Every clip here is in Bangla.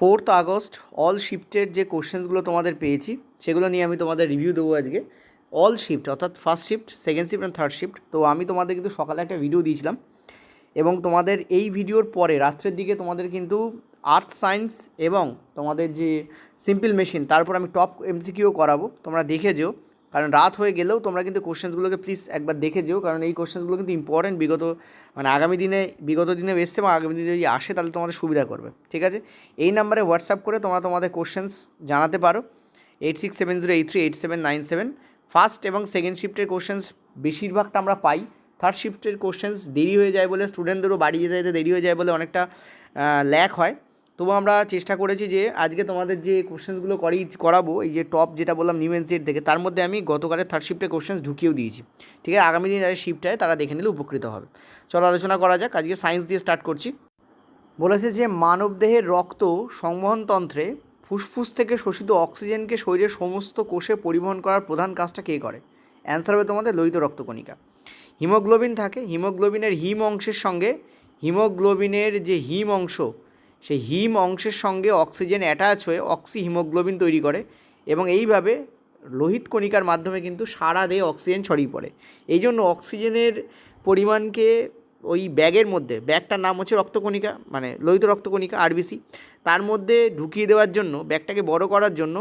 4 আগস্ট অল শিফটের যে কোশ্চেন্সগুলো তোমাদের পেয়েছি সেগুলো নিয়ে আমি তোমাদের রিভিউ দেবো আজকে। অল শিফট অর্থাৎ first shift, second shift and third shift. তো আমি তোমাদের কিন্তু সকালে একটা ভিডিও দিয়েছিলাম এবং তোমাদের এই ভিডিওর পরে রাত্রের দিকে তোমাদের কিন্তু আর্থ সায়েন্স এবং তোমাদের যে সিম্পল মেশিন তারপর আমি টপ এমসিকিউ করাবো, তোমরা দেখে যেও। কারণ রাত হয়ে গেলেও তোমরা কিন্তু কোশ্চেন্সগুলোকে প্লিজ একবার দেখে যেও, কারণ এই কোশ্চেন্সগুলো কিন্তু ইম্পর্টেন্ট। বিগত দিনে এসছে এবং আগামী দিনে যদি আসে তাহলে তোমাদের সুবিধা করবে, ঠিক আছে। এই নাম্বারে হোয়াটসঅ্যাপ করে তোমরা তোমাদের কোশ্চেন্স জানাতে পারো 8670838797। ফার্স্ট এবং সেকেন্ড শিফটের কোশ্চেন্স বেশিরভাগটা আমরা পাই। থার্ড শিফটের কোশ্চেন্স দেরি হয়ে যায় বলে, স্টুডেন্টদেরও বাড়ি যেতে যেতে দেরি হয়ে যায় বলে অনেকটা ল্যাক হয়। তবু আমরা চেষ্টা করেছি যে আজকে তোমাদের যে কোশ্চেন্সগুলো করাবো, এই যে টপ যেটা বললাম নিউ এনসিইআরটি থেকে, তার মধ্যে আমি গতকালের থার্ড শিফটের কোশ্চেন্স ঢুকিয়েও দিয়েছি, ঠিক আছে। আগামী দিন যারা শিফট হয় তারা দেখে নিলে উপকৃত হবে। চলো আলোচনা করা যাক। আজকে সায়েন্স দিয়ে স্টার্ট করছি। বলেছে যে মানবদেহের রক্ত সংবহনতন্ত্রে ফুসফুস থেকে শোষিত অক্সিজেনকে শরীরের সমস্ত কোষে পরিবহন করার প্রধান কাজটা কে করে? অ্যান্সার হবে তোমাদের লোহিত রক্তকণিকা। হিমোগ্লোবিন থাকে, হিমোগ্লোবিনের হিম অংশের সঙ্গে হিমোগ্লোবিনের যে হিম অংশ, সেই হিম অংশের সঙ্গে অক্সিজেন অ্যাটাচ হয়ে অক্সি হিমোগ্লোবিন তৈরি করে এবং এইভাবে লোহিত কণিকার মাধ্যমে কিন্তু সারা দেহে অক্সিজেন ছড়িয়ে পড়ে। এই জন্য অক্সিজেনের পরিমাণকে ওই ব্যাগের মধ্যে, ব্যাগটার নাম হচ্ছে রক্তকণিকা, মানে লোহিত রক্তকণিকা আরবিসি, তার মধ্যে ঢুকিয়ে দেওয়ার জন্য, ব্যাগটাকে বড় করার জন্য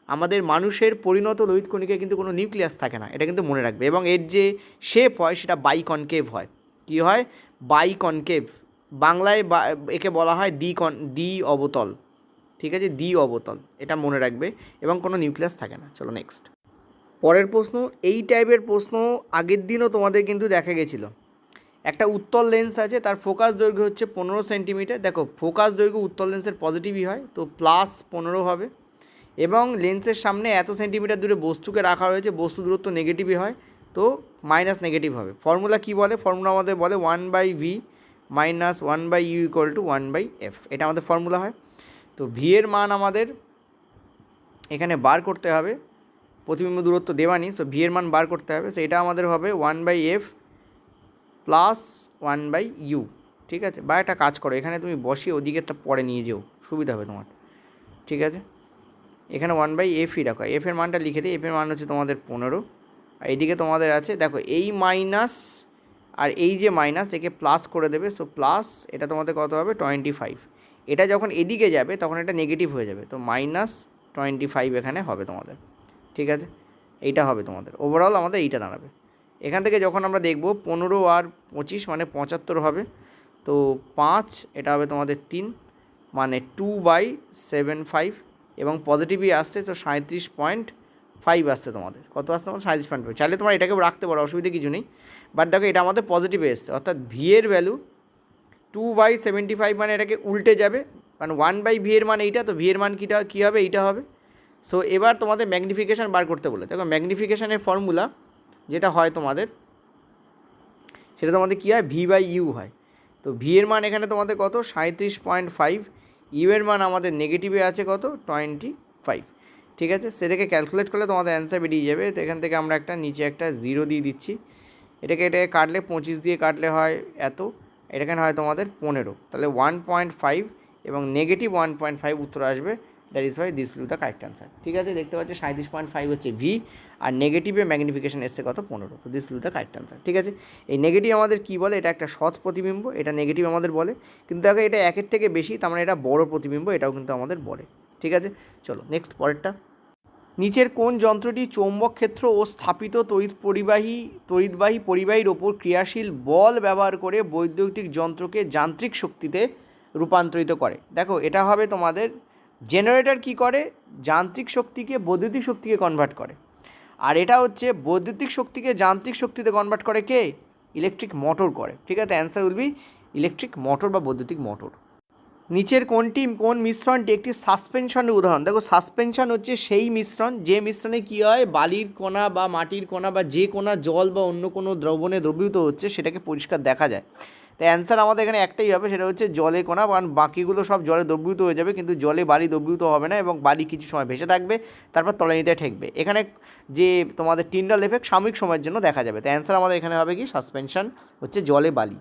আমাদের মানুষের পরিণত লোহিত কণিকায় কিন্তু কোনো নিউক্লিয়াস থাকে না, এটা কিন্তু মনে রাখবে। এবং এর যে শেপ হয় সেটা বাইকনকেভ হয়। কী হয়? বাইকনকেভ। বাংলায় একে বলা হয় দ্বি অবতল, ঠিক আছে, দ্বি অবতল, এটা মনে রাখবে। এবং কোনো নিউক্লিয়াস থাকে না। চলো নেক্সট পরের প্রশ্ন। এই টাইপের প্রশ্ন আগের দিনও তোমাদের কিন্তু দেখা গেছিলো। একটা উত্তল লেন্স আছে, তার ফোকাস দৈর্ঘ্য হচ্ছে 15 সেন্টিমিটার। দেখো ফোকাস দৈর্ঘ্য উত্তল লেন্সের পজিটিভই হয়, তো +15 হবে। এবং লেন্সের সামনে এত সেন্টিমিটার দূরে বস্তুকে রাখা হয়েছে, বস্তু দূরত্ব নেগেটিভই হয়, তো মাইনাস নেগেটিভ হবে। ফর্মুলা কী বলে? ফর্মুলা আমাদের বলে 1/v - 1/u = 1/f, এটা আমাদের ফর্মুলা হয়। তো ভি এর মান আমাদের এখানে বার করতে হবে, প্রতিবিম্ব দূরত্ব দেওয়া নেই, সো ভি এর মান বার করতে হবে। সো এটা আমাদের হবে 1/f + 1/u, ঠিক আছে। বা একটা কাজ করো, এখানে তুমি বসিয়ে ওদিকে পরে নিয়ে যেও, সুবিধা হবে তোমার, ঠিক আছে। এখানে 1/fই রাখো, এফের মানটা লিখে দিই। এফের মান হচ্ছে তোমাদের 15, আর এইদিকে তোমাদের আছে, দেখো এই মাইনাস আর এই যে মাইনাস, একে প্লাস করে দেবে। সো প্লাস, এটা তোমাদের কত হবে? 25। এটা যখন এদিকে যাবে তখন এটা নেগেটিভ হয়ে যাবে, তো -25 এখানে হবে তোমাদের, ঠিক আছে। এইটা হবে তোমাদের ওভারঅল, আমাদের এইটা দাঁড়াবে। এখান থেকে যখন আমরা দেখব 15 আর 25 মানে 75 হবে, তো 5, এটা হবে তোমাদের 3 মানে 2/75, এবং পজিটিভই আসছে, তো 37.5 আসছে তোমাদের। কত আসছে তোমাদের? 37.5। চাইলে তোমরা এটাকেও রাখতে পারো, অসুবিধা কিছু নেই। বাট দেখো এটা আমাদের পজিটিভে এসছে, অর্থাৎ ভি এর ভ্যালু 2/75, মানে এটাকে উল্টে যাবে, কারণ 1/v এর মান এইটা, তো ভি এর মান কী হবে? এইটা হবে। সো এবার তোমাদের ম্যাগনিফিকেশান বার করতে বলে। দেখো ম্যাগনিফিকেশানের ফর্মুলা যেটা হয় তোমাদের, সেটা তোমাদের কী হয়? v/u হয়। তো ভি এর মান এখানে তোমাদের কত? 37.5। ইউ এর মান আমাদের নেগেটিভে আছে কত? 25, ঠিক আছে। সেটাকে ক্যালকুলেট করলে তোমাদের অ্যান্সার বেরিয়ে যাবে। তো এখান থেকে আমরা একটা নিচে একটা 0 দিয়ে দিচ্ছি। এটাকে কাটলে 25 দিয়ে কাটলে হয় এত, এখানে হয় তোমাদের 15, তাহলে 1.5 এবং -1.5 উত্তর আসবে। That is why this will the correct answer, ঠিক আছে। দেখতে পাচ্ছি 37.5 হচ্ছে ভি, আর নেগেটিভে ম্যাগনিফিকেশন এসছে কত? 15, তো this will the correct answer, ঠিক আছে। এই নেগেটিভ আমাদের কী বলে? এটা একটা সৎ প্রতিবিম্ব, এটা নেগেটিভ আমাদের বলে। কিন্তু দেখো এটা একের থেকে বেশি, তার মানে এটা বড় প্রতিবিম্ব, এটাও কিন্তু আমাদের বলে, ঠিক আছে। চলো নেক্সট পরেরটা। নিচের কোন যন্ত্রটি চৌম্বক ক্ষেত্র ও স্থাপিত তড়িৎবাহী পরিবাহীর ওপর ক্রিয়াশীল বল ব্যবহার করে বৈদ্যুতিক যন্ত্রকে যান্ত্রিক শক্তিতে রূপান্তরিত করে? দেখো এটা হবে তোমাদের জেনারেটর। কি করে? যান্ত্রিক শক্তিকে বৈদ্যুতিক শক্তিকে কনভার্ট করে। আর এটা হচ্ছে বৈদ্যুতিক শক্তিকে যান্ত্রিক শক্তিতে কনভার্ট করে কে? ইলেকট্রিক মোটর করে, ঠিক আছে। Answer will B electric motor বা বৈদ্যুতিক মোটর। নিচের কোন মিশ্রণটি একটি সাসপেনশনের উদাহরণ? দেখো সাসপেনশন হচ্ছে সেই মিশ্রণ, যে মিশ্রণে কী হয়? বালির কণা বা মাটির কণা বা যে কণা জল বা অন্য কোনো দ্রবণে দ্রবীভূত হচ্ছে সেটাকে পরিষ্কার দেখা যায়। তো অ্যান্সার আমাদের এখানে একটাই হবে, সেটা হচ্ছে জলে কণা, কারণ বাকিগুলো সব জলে দ্রবীভূত হয়ে যাবে, কিন্তু জলে বালি দ্রবীভূত হবে না, এবং বালি কিছু সময় ভেসে থাকবে, তারপর তলানিতে ঠেকবে। এখানে যে তোমাদের টিন্ডাল এফেক্ট সাময়িক সময়ের জন্য দেখা যাবে। তো অ্যান্সার আমাদের এখানে হবে কি? সাসপেনশন হচ্ছে জলে বালি।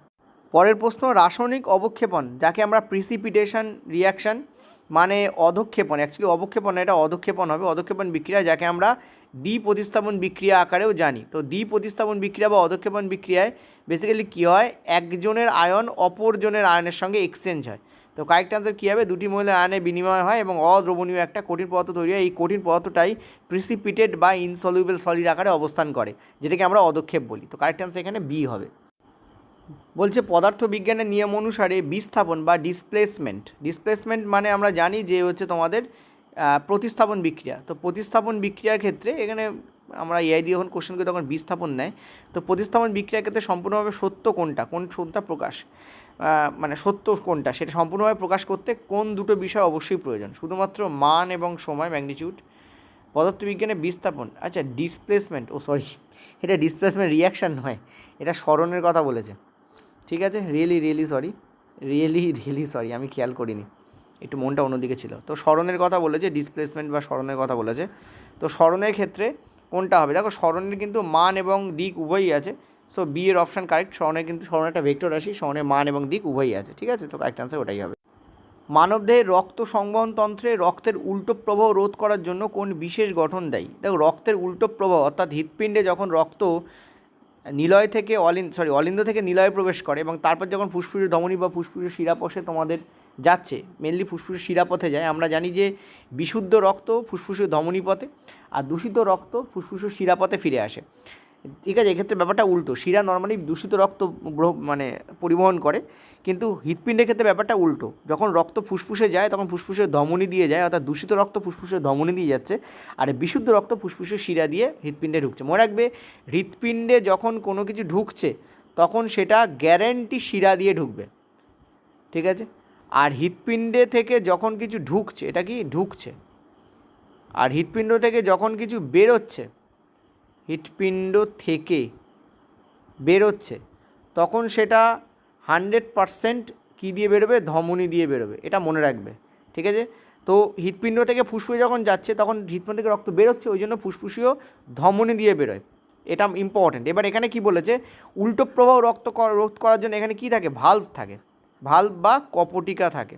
পরের প্রশ্ন, রাসায়নিক অবক্ষেপণ যাকে আমরা প্রিসিপিটেশন রিয়াকশান মানে অধক্ষেপণ, অ্যাকচুয়ালি অবক্ষেপণ, এটা অধক্ষেপণ হবে। অধক্ষেপণ বিক্রিয়া যাকে আমরা দ্বি-প্রতিস্থাপন বিক্রিয়া আকারেও জানি। তো দ্বি-প্রতিস্থাপন বিক্রিয়া বা অধক্ষেপণ বিক্রিয়ায় বেসিক্যালি কী হয়, একজনের আয়ন অপরজনের আয়নের সঙ্গে এক্সচেঞ্জ হয়। তো কারেক্ট আনসার কী হবে, দুটি মৌলের আয়নের বিনিময় হয় এবং অদ্রবণীয় একটা কঠিন পদার্থ তৈরি হয়। এই কঠিন পদার্থটাই প্রিসিপিটেট বা ইনসলিউবল সলিড আকারে অবস্থান করে, যেটাকে আমরা অধক্ষেপ বলি। তো কারেক্ট আনসার এখানে বি হবে। বলছে পদার্থবিজ্ঞানের নিয়ম অনুসারে বিস্থাপন বা ডিসপ্লেসমেন্ট মানে আমরা জানি যে হচ্ছে তোমাদের প্রতিস্থাপন বিক্রিয়া। তো প্রতিস্থাপন বিক্রিয়ার ক্ষেত্রে এখানে আমরা এআই দিয়ে যখন কোশ্চেন করি তখন বিস্থাপন নেয়। তো প্রতিস্থাপন বিক্রিয়ার ক্ষেত্রে সম্পূর্ণভাবে সত্য কোনটা, কোন সত্যটা প্রকাশ, মানে সত্য কোনটা সেটা সম্পূর্ণভাবে প্রকাশ করতে কোন দুটো বিষয় অবশ্যই প্রয়োজন, শুধুমাত্র মান এবং সময়, ম্যাগনিটিউড। পদার্থবিজ্ঞানে বিস্থাপন, আচ্ছা ডিসপ্লেসমেন্ট, ও সরি, এটা ডিসপ্লেসমেন্ট রিয়াকশান নয়, এটা স্মরণের কথা বলেছে। ঠিক আছে, রিয়েলি সরি, আমি খেয়াল করিনি, একটু মনটা অন্যদিকে ছিল। তো স্মরণের কথা বলেছে, ডিসপ্লেসমেন্ট বা স্মরণের কথা বলেছে। তো স্মরণের ক্ষেত্রে কোনটা হবে, দেখো স্মরণের কিন্তু মান এবং দিক উভয়ই আছে। সো বি এর অপশান কারেক্ট। স্মরণ একটা ভেক্টর রাশি, স্মরণের মান এবং দিক উভয়ই আছে। ঠিক আছে, তো কারেক্ট আনসার ওটাই হবে। মানবদেহের রক্ত সংবহন তন্ত্রে রক্তের উল্টো প্রবাহ রোধ করার জন্য কোন বিশেষ গঠন দেয়। দেখো রক্তের উল্টো প্রবাহ অর্থাৎ হৃৎপিণ্ডে যখন রক্ত নিলয় থেকে অলিন্দ থেকে নিলয়ে প্রবেশ করে এবং তারপর যখন ফুসফুসের ধমনী বা ফুসফুসের শিরাপথে তোমাদের যাচ্ছে, মেনলি ফুসফুসের শিরাপথে যায়। আমরা জানি যে বিশুদ্ধ রক্ত ফুসফুসের ধমনী পথে আর দূষিত রক্ত ফুসফুসের শিরাপথে ফিরে আসে। ঠিক আছে, এক্ষেত্রে ব্যাপারটা উল্টো, শিরা নর্মালি দূষিত রক্ত মানে পরিবহন করে, কিন্তু হৃৎপিণ্ডের ক্ষেত্রে ব্যাপারটা উল্টো। যখন রক্ত ফুসফুসে যায় তখন ফুসফুসের ধমনী দিয়ে যায়, অর্থাৎ দূষিত রক্ত ফুসফুসের ধমনী দিয়ে যাচ্ছে, আর বিশুদ্ধ রক্ত ফুসফুসের শিরা দিয়ে হৃৎপিণ্ডে ঢুকছে। মনে রাখবে, হৃৎপিণ্ডে যখন কোনো কিছু ঢুকছে তখন সেটা গ্যারেন্টি শিরা দিয়ে ঢুকবে। ঠিক আছে, আর হৃৎপিণ্ডে থেকে যখন কিছু ঢুকছে, এটা কি ঢুকছে, আর হৃৎপিণ্ড থেকে যখন কিছু বেরোচ্ছে, হৃৎপিণ্ড থেকে বেরোচ্ছে, তখন সেটা 100% কী দিয়ে বেরোবে, ধমনী দিয়ে বেরোবে, এটা মনে রাখবে। ঠিক আছে, তো হৃৎপিণ্ড থেকে ফুসফুসে যখন যাচ্ছে তখন হৃৎপিণ্ড থেকে রক্ত বেরোচ্ছে, ওই জন্য ফুসফুসিও ধমনী দিয়ে বেরোয়, এটা ইম্পর্টেন্ট। এবার এখানে কি বলেছে, উল্টো প্রবাহ রোধ করার জন্য এখানে কি থাকে, ভাল্ব থাকে, ভাল্ব বা কপটিকা থাকে।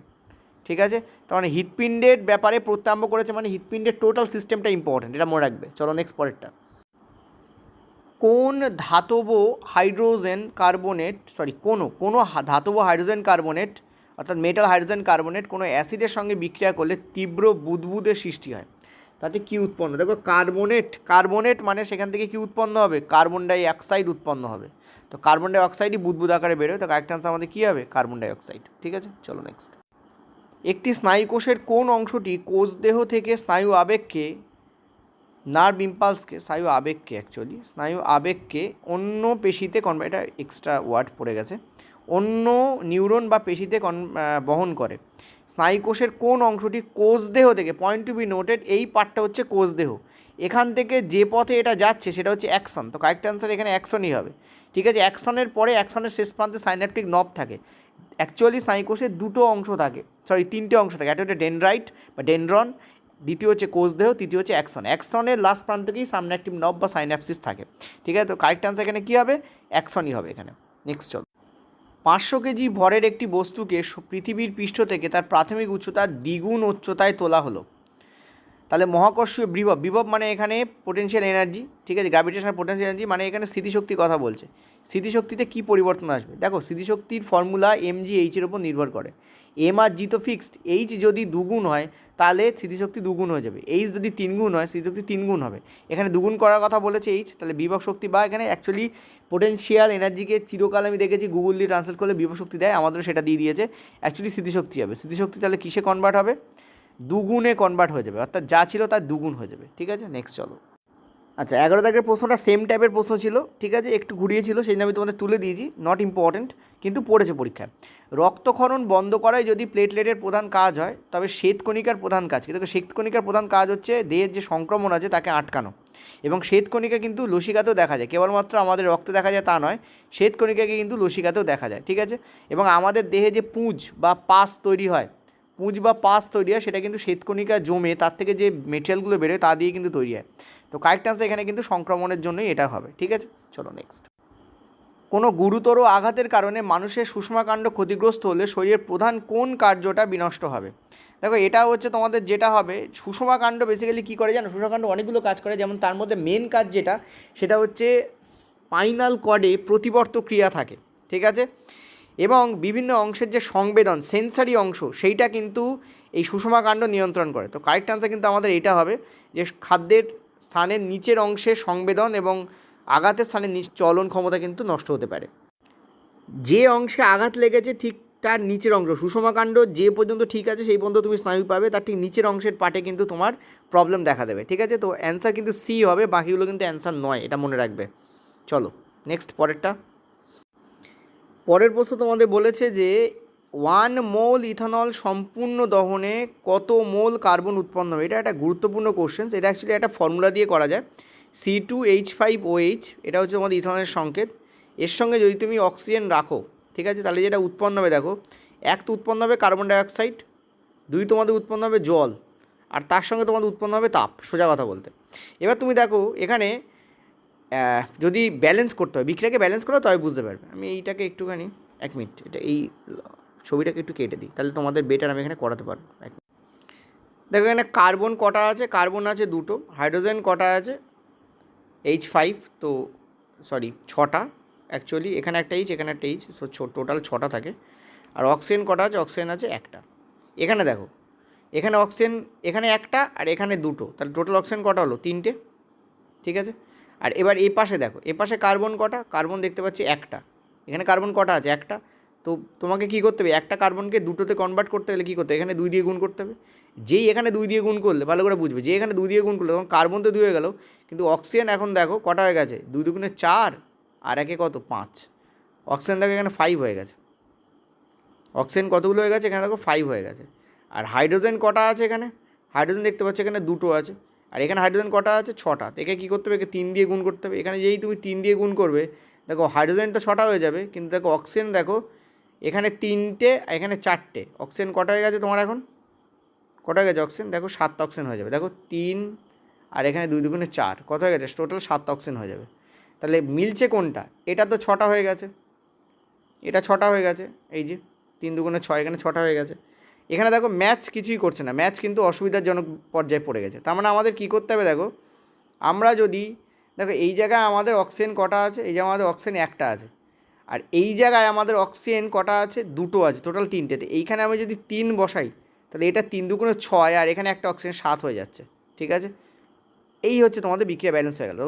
ঠিক আছে, তার মানে হৃৎপিণ্ডের ব্যাপারে প্রত্যাম্ব করেছে, মানে হৃৎপিণ্ডের টোটাল সিস্টেমটা ইম্পর্টেন্ট, এটা মনে রাখবে। চলো নেক্সট পরেরটা। কোন ধাতব হাইড্রোজেন কার্বনেট কোনো ধাতব হাইড্রোজেন কার্বনেট অর্থাৎ মেটাল হাইড্রোজেন কার্বনেট কোনো অ্যাসিডের সঙ্গে বিক্রিয়া করলে তীব্র বুদবুদের সৃষ্টি হয়, তাতে কী উৎপন্ন, দেখো কার্বনেট মানে সেখান থেকে কী উৎপন্ন হবে, কার্বন ডাই অক্সাইড উৎপন্ন হবে। তো কার্বন ডাই অক্সাইডই বুদবুদ আকারে বেরোয়, তো কারেক্ট আনসার আমাদের কী হবে, কার্বন ডাই অক্সাইড। ঠিক আছে, চলো নেক্সট। একটি স্নায়ুকোষের কোন অংশটি কোষদেহ থেকে স্নায়ু আবেগকে স্নায়ু আবেগকে অন্য পেশিতে এটা এক্সট্রা ওয়ার্ড পড়ে গেছে, অন্য নিউরন বা পেশিতে বহন করে। স্নায়ুকোষের কোন অংশটি কোষদেহ থেকে, পয়েন্ট টু বি নোটেড, এই পার্টটা হচ্ছে কোষদেহ, এখান থেকে যে পথে এটা যাচ্ছে সেটা হচ্ছে অ্যাকশন। তো কারেক্ট অ্যান্সার এখানে অ্যাকশনই হবে। ঠিক আছে, অ্যাকশনের পরে অ্যাকশনের শেষ প্রান্তে সাইন্যাপটিক নব থাকে। অ্যাকচুয়ালি স্নায়ুকোষের তিনটে অংশ থাকে, একটা হচ্ছে ডেনড্রাইট বা ডেনড্রন, দ্বিতীয় হচ্ছে কোষদেহ, তৃতীয় হচ্ছে অ্যাকশন। অ্যাকশনের লাস্ট প্রান্ত থেকেই সাইন্যাপটিক নব বা সাইন্যাপসিস থাকে। ঠিক আছে, তো কারেক্ট আনসার এখানে কী হবে, অ্যাকশনই হবে এখানে। নেক্সট চল। 500 কেজি ভরের একটি বস্তুকে পৃথিবীর পৃষ্ঠ থেকে তার প্রাথমিক উচ্চতার দ্বিগুণ উচ্চতায় তোলা হলো, তাহলে মহাকর্ষীয় বিভব মানে এখানে পোটেনশিয়াল এনার্জি। ঠিক আছে, গ্র্যাভিটেশনাল পোটেনশিয়াল এনার্জি মানে এখানে স্মৃতিশক্তির কথা বলছে। স্মৃতিশক্তিতে কী পরিবর্তন আসবে, দেখো স্মৃতিশক্তির ফর্মুলা mg/h-এর ওপর নির্ভর করে। এম আর জি তো ফিক্সড, এইচ যদি দুগুণ হয় তাহলে স্মৃতিশক্তি দুগুণ হয়ে যাবে, এইচ যদি 3 গুণ হয় স্মৃতিশক্তি 3 গুণ হবে। এখানে দুগুণ করার কথা বলেছে এইচ, তাহলে বিভব শক্তি বা এখানে অ্যাকচুয়ালি পোটেনশিয়াল এনার্জিকে চিরকাল আমি দেখেছি গুগল দিয়ে ট্রান্সলেট করলে বিভব শক্তি দেয়, আমাদেরও সেটা দিয়ে দিয়েছে। অ্যাকচুয়ালি স্মৃতিশক্তি হবে, স্মৃতিশক্তি তাহলে কিসে কনভার্ট হবে, দুগুণে কনভার্ট হয়ে যাবে, অর্থাৎ যা ছিল তার দুগুণ হয়ে যাবে। ঠিক আছে, নেক্সট চলো। আচ্ছা 11 দাগের প্রশ্নটা সেম টাইপের প্রশ্ন ছিল, ঠিক আছে, একটু ঘুরিয়েছিল, সেই জন্য আমি তোমাদের তুলে দিয়েছি, নট ইম্পর্টেন্ট কিন্তু পড়েছে পরীক্ষায়। রক্তক্ষরণ বন্ধ করাই যদি প্লেটলেটের প্রধান কাজ হয় তবে শ্বেতকণিকার প্রধান কাজ, কিন্তু শ্বেতকণিকার প্রধান কাজ হচ্ছে দেহের যে সংক্রমণ আছে তাকে আটকানো, এবং শ্বেতকণিকা কিন্তু লসিকাতেও দেখা যায়, কেবলমাত্র আমাদের রক্তে দেখা যায় তা নয়, শ্বেতকণিকাকে কিন্তু লসিকাতেও দেখা যায়। ঠিক আছে, এবং আমাদের দেহে যে পুঁজ বা পাস তৈরি হয়, সেটা কিন্তু শ্বেতকণিকা জমে তার থেকে যে মেটেরিয়ালগুলো বেরোয় তা দিয়ে কিন্তু তৈরি হয়। তো কারেক্ট আনসার এখানে কিন্তু সংক্রমণের জন্যই এটা হবে। ঠিক আছে, চলো নেক্সট। কোনো গুরুতর আঘাতের কারণে মানুষের সুষমাকাণ্ড ক্ষতিগ্রস্ত হলে শরীরের প্রধান কোন কার্যটা বিনষ্ট হবে, দেখো এটা হচ্ছে তোমাদের যেটা হবে, সুষমা কাণ্ড বেসিক্যালি কী করে জানো, সুষমা কাণ্ড অনেকগুলো কাজ করে, যেমন তার মধ্যে মেন কাজ যেটা সেটা হচ্ছে স্পাইনাল কর্ডে প্রতিবর্ত ক্রিয়া থাকে, ঠিক আছে, এবং বিভিন্ন অংশের যে সংবেদন সেন্সারি অংশ সেইটা কিন্তু এই সুষমা কাণ্ড নিয়ন্ত্রণ করে। তো কারেক্ট আনসার কিন্তু আমাদের এটা হবে যে খাদ্যের স্থানের নিচের অংশের সংবেদন এবং আঘাতের স্থানে চলন ক্ষমতা কিন্তু নষ্ট হতে পারে। যে অংশে আঘাত লেগেছে ঠিক তার নিচের অংশ, সুষমা কাণ্ড যে পর্যন্ত ঠিক আছে সেই পর্যন্ত তুমি স্নায়ু পাবে, তার ঠিক নিচের অংশের পার্টে কিন্তু তোমার প্রবলেম দেখা দেবে, ঠিক আছে। তো অ্যান্সার কিন্তু সি হবে, বাকিগুলো কিন্তু অ্যান্সার নয়, এটা মনে রাখবে। চলো নেক্সট পরের প্রশ্ন তোমাদের বলেছে যে 1 মোল ইথানল সম্পূর্ণ দহনে কত মোল কার্বন উৎপন্ন হবে। এটা একটা গুরুত্বপূর্ণ কোশ্চেন, এটা অ্যাকচুয়ালি একটা ফর্মুলা দিয়ে করা যায়, C2H5OH, এটা হচ্ছে তোমাদের ইথানলের সংকেত। এর সঙ্গে যদি তুমি অক্সিজেন রাখো, ঠিক আছে, তাহলে যেটা উৎপন্ন হবে দেখো, এক তো উৎপন্ন হবে কার্বন ডাইঅক্সাইড, দুই তোমাদের উৎপন্ন হবে জল, আর তার সঙ্গে তোমাদের উৎপন্ন হবে তাপ, সোজা কথা বলতে। এবার তুমি দেখো এখানে যদি ব্যালেন্স করতে হয়, বিক্রিয়াকে ব্যালেন্স করো তবে বুঝতে পারবে। আমি এইটাকে একটুখানি 1 মিনিট, এটা এই ছবিটাকে একটু কেটে দিই, তাহলে তোমাদের বেটার আমি এখানে করাতে পারবো। দেখো এখানে কার্বন কটা আছে, কার্বন আছে দুটো, হাইড্রোজেন কটা আছে H5, তো সরি 6টা অ্যাকচুয়ালি, এখানে একটা H এখানে একটা H, সো টোটাল 6টা থাকে। আর অক্সিজেন কটা আছে, অক্সিজেন আছে একটা। এখানে দেখো এখানে অক্সিজেন এখানে একটা আর এখানে দুটো, তাহলে টোটাল অক্সিজেন কটা হলো 3টে, ঠিক আছে। আর এবার এই পাশে দেখো, এ পাশে কার্বন কটা, কার্বন দেখতে পাচ্ছি একটা, এখানে কার্বন কটা আছে একটা। তো তোমাকে কী করতে হবে, একটা কার্বনকে দুটোতে কনভার্ট করতে গেলে কী করতে হবে, এখানে 2 দিয়ে গুণ করতে হবে। যেই এখানে 2 দিয়ে গুণ করলে ভালো করে বুঝবে, যে এখানে 2 দিয়ে গুণ করলে তখন কার্বন তো 2 হয়ে গেল, কিন্তু অক্সিজেন এখন দেখো কটা হয়ে গেছে, 2 দুগুণে 4 আর একে কত 5, অক্সিজেন দেখো এখানে 5 হয়ে গেছে। অক্সিজেন কতগুলো হয়ে গেছে, এখানে দেখো 5 হয়ে গেছে। আর হাইড্রোজেন কটা আছে, এখানে হাইড্রোজেন দেখতে পাচ্ছ এখানে দুটো আছে, আর এখানে হাইড্রোজেন কটা আছে 6টা। একে কী করতে হবে, একে 3 দিয়ে গুণ করতে হবে। এখানে যেই তুমি 3 দিয়ে গুণ করবে দেখো হাইড্রোজেন তো 6টা হয়ে যাবে, কিন্তু দেখো অক্সিজেন দেখো এখানে 3টে এখানে 4টে, অক্সিজেন কটা হয়ে গেছে তোমার এখন, কটা হয়ে গেছে অক্সিজেন দেখো 7টা অক্সিজেন হয়ে যাবে। দেখো 3 আর এখানে 2 দুগুণে 4, কত হয়ে গেছে টোটাল 7টা অক্সিজেন হয়ে যাবে। তাহলে মিলছে কোনটা, এটা তো 6টা হয়ে গেছে, এটা 6টা হয়ে গেছে, এই যে 3 দুগুণে 6, এখানে 6টা হয়ে গেছে। এখানে দেখো ম্যাচ কিছুই করছে না, ম্যাচ কিন্তু অসুবিধাজনক পর্যায়ে পড়ে গেছে। তার মানে আমাদের কী করতে হবে দেখো, আমরা যদি দেখো এই জায়গায় আমাদের অক্সিজেন কটা আছে, এই জায়গায় আমাদের অক্সিজেন একটা আছে, আর এই জায়গায় আমাদের অক্সিজেন কটা আছে, দুটো আছে, টোটাল 3টেতে। এইখানে আমি যদি 3 বসাই তাহলে এটা 3 দুগুণে 6, আর এখানে একটা অক্সিজেন 7 হয়ে যাচ্ছে, ঠিক আছে। এই হচ্ছে তোমাদের বিক্রিয়া ব্যালেন্স হয়ে গেল,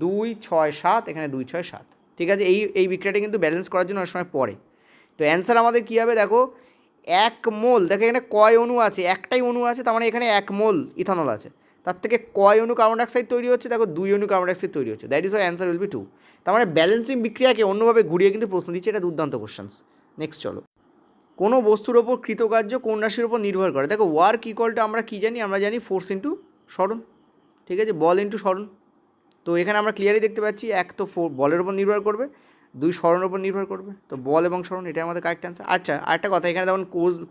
2 6 7, এখানে 2 6 7, ঠিক আছে। এই বিক্রিয়াটা কিন্তু ব্যালেন্স করার জন্য অনেক সময় পড়ে। তো অ্যান্সার আমাদের কী হবে দেখো, 1 মোল, দেখো এখানে কয় অণু আছে, একটাই অণু আছে, তার মানে এখানে 1 মোল ইথানল আছে। তার থেকে কয় অণু কার্বন ডাইঅক্সাইড তৈরি হচ্ছে, দেখো 2 অণু কার্বন ডাইঅক্সাইড তৈরি হচ্ছে, that is Y answer will B 2। তার মানে ব্যালেন্সিং বিক্রিয়াকে অন্যভাবে ঘুরিয়ে কিন্তু প্রশ্ন দিচ্ছে, এটা দুর্দান্ত কোশ্চেন্স। নেক্সট চলো, কোনো বস্তুর ওপর কৃতকার্য কোন রাশির ওপর নির্ভর করে। দেখো ওয়ার্ক ইকুয়াল টু আমরা কী জানি, আমরা জানি ফোর্স ইন্টু সরণ, ঠিক আছে, বল ইন্টু সরণ। তো এখানে আমরা ক্লিয়ারলি দেখতে পাচ্ছি, এক তো বলের ওপর নির্ভর করবে, 2 সরণের ওপর নির্ভর করবে, তো বল এবং সরণ এটাই আমাদের কারেক্ট অ্যান্সার। আচ্ছা আরেকটা কথা, এখানে যেমন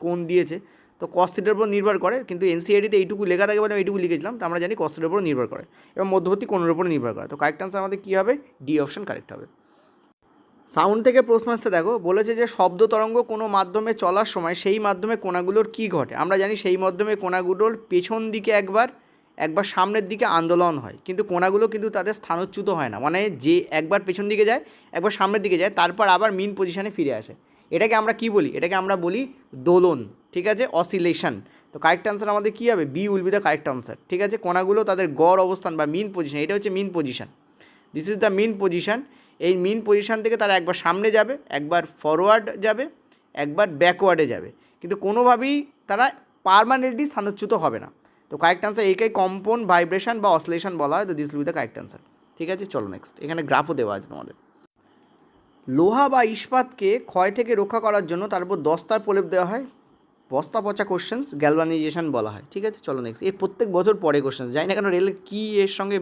কোণ দিয়েছে, তো কস থিটার উপর নির্ভর করে, কিন্তু এনসিইআরটিতে এইটুকু লেখা থাকে বলে এইটুকু লিখেছিলাম, তো আমরা জানি কস থিটার উপর নির্ভর করে এবং মধ্যবর্তী কোণের উপর নির্ভর করে। তো কারেক্ট অ্যান্সার আমাদের কী হবে, ডি অপশন কারেক্ট হবে। সাউন্ড থেকে প্রশ্ন আসতে দেখো, বলেছে যে শব্দ তরঙ্গ কোনো মাধ্যমে চলার সময় সেই মাধ্যমে কোণাগুলোর কী ঘটে। আমরা জানি সেই মাধ্যমে কোণাগুলোর পেছন দিকে একবার সামনের দিকে আন্দোলন হয়, কিন্তু কোণাগুলো কিন্তু তাদের স্থানচ্যুত হয় না, মানে যে একবার পেছন দিকে যায় একবার সামনের দিকে যায় তারপর আবার মিন পজিশানে ফিরে আসে, এটাকে আমরা কী বলি, এটাকে আমরা বলি দোলন, ঠিক আছে, অসিলেশন। তো কারেক্ট আনসার আমাদের কী হবে, B will be the correct answer, ঠিক আছে। কোণাগুলো তাদের গড় অবস্থান বা মিন পজিশন, এটা হচ্ছে mean position, this is the mean position. এই মিন পজিশান থেকে তারা একবার সামনে যাবে, একবার ফরওয়ার্ড যাবে, একবার ব্যাকওয়ার্ডে যাবে, কিন্তু কোনোভাবেই তারা পারমানেন্টলি স্থানচ্যুত হবে না। তো কারেক্ট আনসার একেই কম্পন, ভাইব্রেশন বা অসিলেশন বলা হয়। তো this will be the correct answer, ঠিক আছে। চলো নেক্সট, এখানে গ্রাফও দেওয়া আছে তোমাদের। লোহা বা ইস্পাতকে ক্ষয় থেকে রক্ষা করার জন্য তার উপর দস্তার প্রলেপ দেওয়া হয়, বস্তা পচা কোশ্চেন্স গ্যালভানাইজেশন বলা হয়, ঠিক আছে। চলো নেক্সট, এর প্রত্যেক বছর পরে কোশ্চেন, জানি না কেন রেলের কী এর সঙ্গে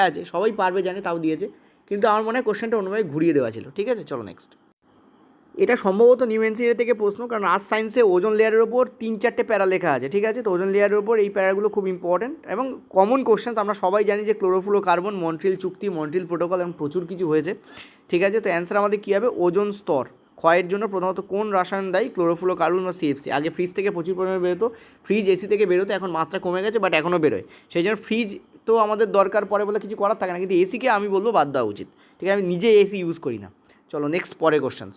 আছে, সবাই পারবে জানে তাও দিয়েছে, কিন্তু আমার মনে হয় কোশ্চেনটা অন্যভাবে ঘুরিয়ে দেওয়া ছিল, ঠিক আছে। চলো নেক্সট, এটা সম্ভবত নিউ এনসিইআরটি থেকে প্রশ্ন, কারণ আর্থ সায়েন্সে ওজন লেয়ারের ওপর 3-4টে প্যারা লেখা আছে, ঠিক আছে। তো ওজন লেয়ারের ওপর এই প্যারাগুলো খুব ইম্পর্টেন্ট এবং কমন কোশ্চেন্স। আমরা সবাই জানি যে ক্লোরোফ্লোরোকার্বন, মন্ট্রিল চুক্তি, মন্ট্রিল প্রোটোকল এবং প্রচুর কিছু হয়েছে, ঠিক আছে। তো অ্যান্সার আমাদের কী হবে, ওজন স্তর ক্ষয়ের জন্য প্রথমত কোন রসায়ন দায়ী? ক্লোরোফ্লোরোকার্বন বা সিএফসি। আগে ফ্রিজ থেকে প্রচুর পরিমাণে বেরোতো, ফ্রিজ এসি থেকে বেরোতো, এখন মাত্রা কমে গেছে বাট এখনও বেরোয়। সেই জন্য ফ্রিজ তো আমাদের দরকার পড়ে বলে কিছু করার থাকে না, কিন্তু এসিকে আমি বলবো বাদ দেওয়া উচিত। ঠিক আছে, আমি নিজে এসি ইউজ করি না। চলো নেক্সট পরে কোশ্চেন্স।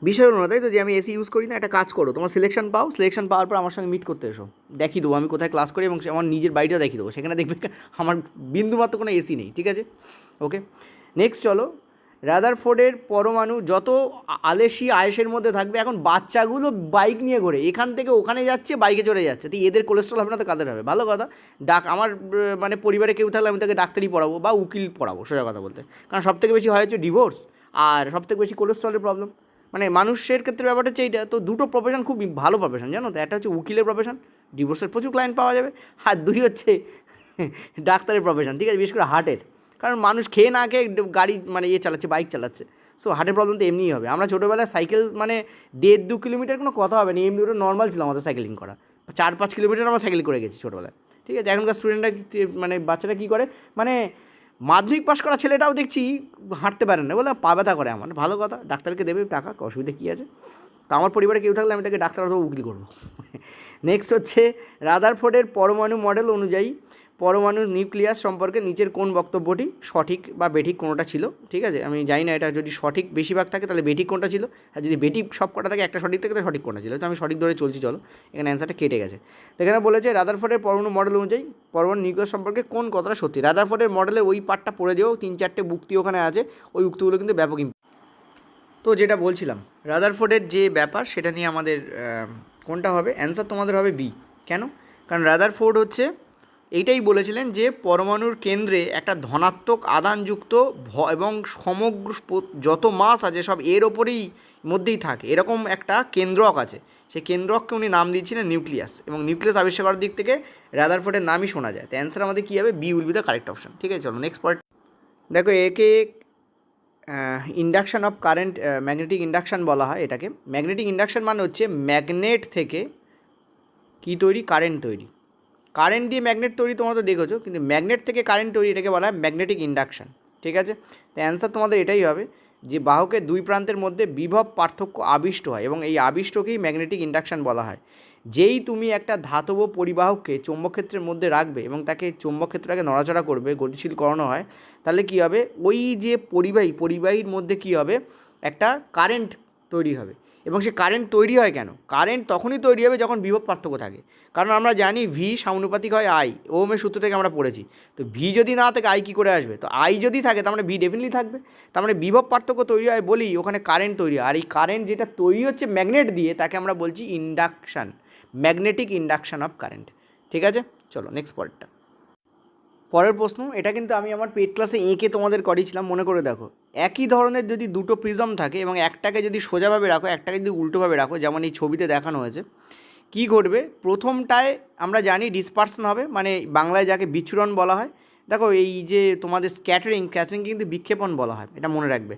বিষয় হলো না তাই তো যে আমি এসি ইউজ করি না। একটা কাজ করো, তোমার সিলেকশন পাও, সিলেকশন পাওয়ার পর আমার সঙ্গে মিট করতে এসো, দেখিয়ে দেবো আমি কোথায় ক্লাস করি এবং আমার নিজের বাড়িটাও দেখিয়ে দেবো, সেখানে দেখবে আমার বিন্দুমাত্র কোনো এসি নেই। ঠিক আছে, ওকে। নেক্সট চলো, রাদারফোর্ডের পরমাণু যত আলেসি আয়েসের মধ্যে থাকবে। এখন বাচ্চাগুলো বাইক নিয়ে ঘোরে, এখান থেকে ওখানে যাচ্ছে, বাইকে চড়ে যাচ্ছে, তো এদের কোলেস্ট্রল হবে না তো কাদের হবে? ভালো কথা। আমার মানে পরিবারে কেউ থাকলে আমি তাকে ডাক্তারি পড়াবো বা উকিল পড়াবো, সোজা কথা বলতে। কারণ সবথেকে বেশি হয় হচ্ছে ডিভোর্স, আর সবথেকে বেশি কোলেস্ট্রলের প্রবলেম। মানে মানুষের ক্ষেত্রে ব্যাপারটা হচ্ছে এইটা। তো দুটো প্রফেশন খুব ভালো প্রফেশন, জানো তো। একটা হচ্ছে উকিলের প্রফেশন, ডিভোর্সের প্রচুর ক্লায়েন্ট পাওয়া যাবে। আর দুই হচ্ছে ডাক্তারের প্রফেশন। ঠিক আছে, বিশেষ করে হার্টের। কারণ মানুষ খেয়ে না খেয়ে গাড়ি মানে চালাচ্ছে, বাইক চালাচ্ছে। সো হার্টের প্রবলেম তো এমনিই হবে। আমরা ছোটোবেলায় সাইকেল মানে 1.5-2 কিলোমিটার কোনো কথা হবে না, এমনি ওটা নর্মাল ছিল আমাদের সাইকেলিং করা। 4-5 কিলোমিটার আমরা সাইকেল করে গেছি ছোটোবেলায়। ঠিক আছে, এখনকার স্টুডেন্টরা মানে বাচ্চারা কী করে, মানে মাধ্যমিক পাস করা ছেলেটাও দেখছি হাঁটতে পারে না, বলে পা ব্যথা করে। আমার ভালো কথা, ডাক্তারকে দেবে টাকা, অসুবিধা কী আছে? তো আমার পরিবারে কেউ থাকলে আমি তাকে ডাক্তার অথবা উকিল করবো। নেক্সট হচ্ছে, রাদারফোর্ডের পরমাণু মডেল অনুযায়ী পরমাণুর নিউক্লিয়াস সম্পর্কে নিচের কোন বক্তব্যটি সঠিক বা বেঠিক কোনোটা ছিল? ঠিক আছে, আমি জানি না এটা যদি সঠিক বেশিরভাগ থাকে তাহলে বেঠিক কোনটা ছিল, আর যদি বেঠিক সব কটা থাকে একটা সঠিক থাকে তাহলে সঠিক কোনটা ছিল। তো আমি সঠিক ধরে চলছি, চলো। এখানে অ্যান্সারটা কেটে গেছে। তো এখানে বলেছে রাদারফোর্ডের পরমাণু মডেল অনুযায়ী পরমাণু নিউক্লিয়াস সম্পর্কে কোন কথাটা সত্যি? রাদারফোর্ডের মডেলের ওই পার্টটা পড়ে যেও, 3-4টে উক্তি ওখানে আছে, ওই উক্তিগুলো কিন্তু ব্যাপক। তো যেটা বলছিলাম, রাদারফোর্ডের যে ব্যাপার সেটা নিয়ে আমাদের কোনটা হবে? অ্যান্সার তোমাদের হবে বি। কেন? কারণ রাদারফোর্ড হচ্ছে এইটাই বলেছিলেন যে পরমাণুর কেন্দ্রে একটা ধনাত্মক আদানযুক্ত এবং সমগ্র যত মাস আছে সব এর ওপরেই মধ্যেই থাকে, এরকম একটা কেন্দ্রক আছে। সেই কেন্দ্রককে উনি নাম দিয়েছিলেন নিউক্লিয়াস, এবং নিউক্লিয়াস আবিষ্কার করার দিক থেকে রাদারফোর্ডের নামই শোনা যায়। তো অ্যান্সার আমাদের কী হবে? B will be the correct option. ঠিক আছে, চলো নেক্সট পয়েন্ট দেখো। একে induction of current, magnetic induction বলা হয় এটাকে। ম্যাগনেটিক ইন্ডাকশান মানে হচ্ছে ম্যাগনেট থেকে কী তৈরি? কারেন্ট তৈরি। কারেন্ট দিয়ে ম্যাগনেট তৈরি তোমরা তো দেখেছো, কিন্তু ম্যাগনেট থেকে কারেন্ট তৈরি এটাকে বলা হয় ম্যাগনেটিক ইন্ডাকশান। ঠিক আছে, তো অ্যান্সার তোমাদের এটাই হবে যে বাহকের দুই প্রান্তের মধ্যে বিভব পার্থক্য আবিষ্ট হয়, এবং এই আবিষ্টকেই ম্যাগনেটিক ইন্ডাকশান বলা হয়। যেই তুমি একটা ধাতব পরিবাহককে চৌম্বকক্ষেত্রের মধ্যে রাখবে এবং তাকে চৌম্বকক্ষেত্রটাকে নড়াচড়া করবে, গতিশীল করানো হয়, তাহলে কী হবে? ওই যে পরিবাহীর মধ্যে কী হবে? একটা কারেন্ট তৈরি হবে। এবং সে কারেন্ট তৈরি হয় কেন? কারেন্ট তখনই তৈরি হবে যখন বিভব পার্থক্য থাকে। কারণ আমরা জানি ভি সমানুপাতিক হয় আই, ওহমের সূত্র থেকে আমরা পড়েছি। তো ভি যদি না থাকে আই কী করে আসবে? তো আই যদি থাকে তার মানে ভি ডেফিনেটলি থাকবে। তার মানে বিভব পার্থক্য তৈরি হয় বলেই ওখানে কারেন্ট তৈরি হয়। আর এই কারেন্ট যেটা তৈরি হচ্ছে ম্যাগনেট দিয়ে, তাকে আমরা বলছি induction, magnetic induction of current. ঠিক আছে, চলো নেক্সট পরেরটা। পরের প্রশ্ন, এটা কিন্তু আমি আমার পেড ক্লাসে এঁকে তোমাদের করিয়েছিলাম, মনে করে দেখো। একই ধরনের যদি দুটো প্রিজম থাকে এবং একটাকে যদি সোজাভাবে রাখো, একটাকে যদি উল্টোভাবে রাখো, যেমন এই ছবিতে দেখানো হয়েছে, কী ঘটবে? প্রথমটায় আমরা জানি ডিসপারশন হবে, মানে বাংলায় যাকে বিচ্ছুরণ বলা হয়। দেখো এই যে তোমাদের স্ক্যাটারিং কিন্তু বিক্ষেপণ বলা হয়, এটা মনে রাখবে।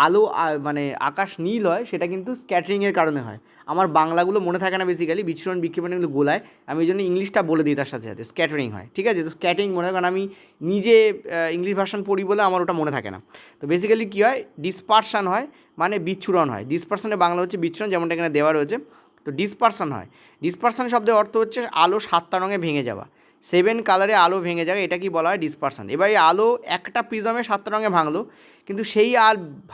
আলো মানে আকাশ নীল হয়, সেটা কিন্তু স্ক্যাটারিংয়ের কারণে হয়। আমার বাংলাগুলো মনে থাকে না বেসিক্যালি, বিচ্ছুরণ বিক্ষেপণ এগুলো গোলায়, আমি ওই জন্য ইংলিশটা বলে দিই তার সাথে সাথে। স্ক্যাটারিং হয়, ঠিক আছে। তো স্ক্যাটারিং মনে হয়, কারণ আমি নিজে ইংলিশ ভার্সন পড়ি বলে আমার ওটা মনে থাকে না। তো বেসিক্যালি কী হয়? ডিসপারশন হয়, মানে বিচ্ছুরণ হয়। ডিসপারশনের বাংলা হচ্ছে বিচ্ছুরণ, যেমনটা এখানে দেওয়া রয়েছে। তো ডিসপারশন হয়। ডিসপারশন শব্দের অর্থ হচ্ছে আলো 7টা রঙে ভেঙে যাওয়া, 7 কালারে আলো ভেঙে যাওয়া, এটা কি বলা হয়? ডিসপারশন। এবার এই আলো একটা প্রিজমে 7টা রঙে ভাঙলো, কিন্তু সেই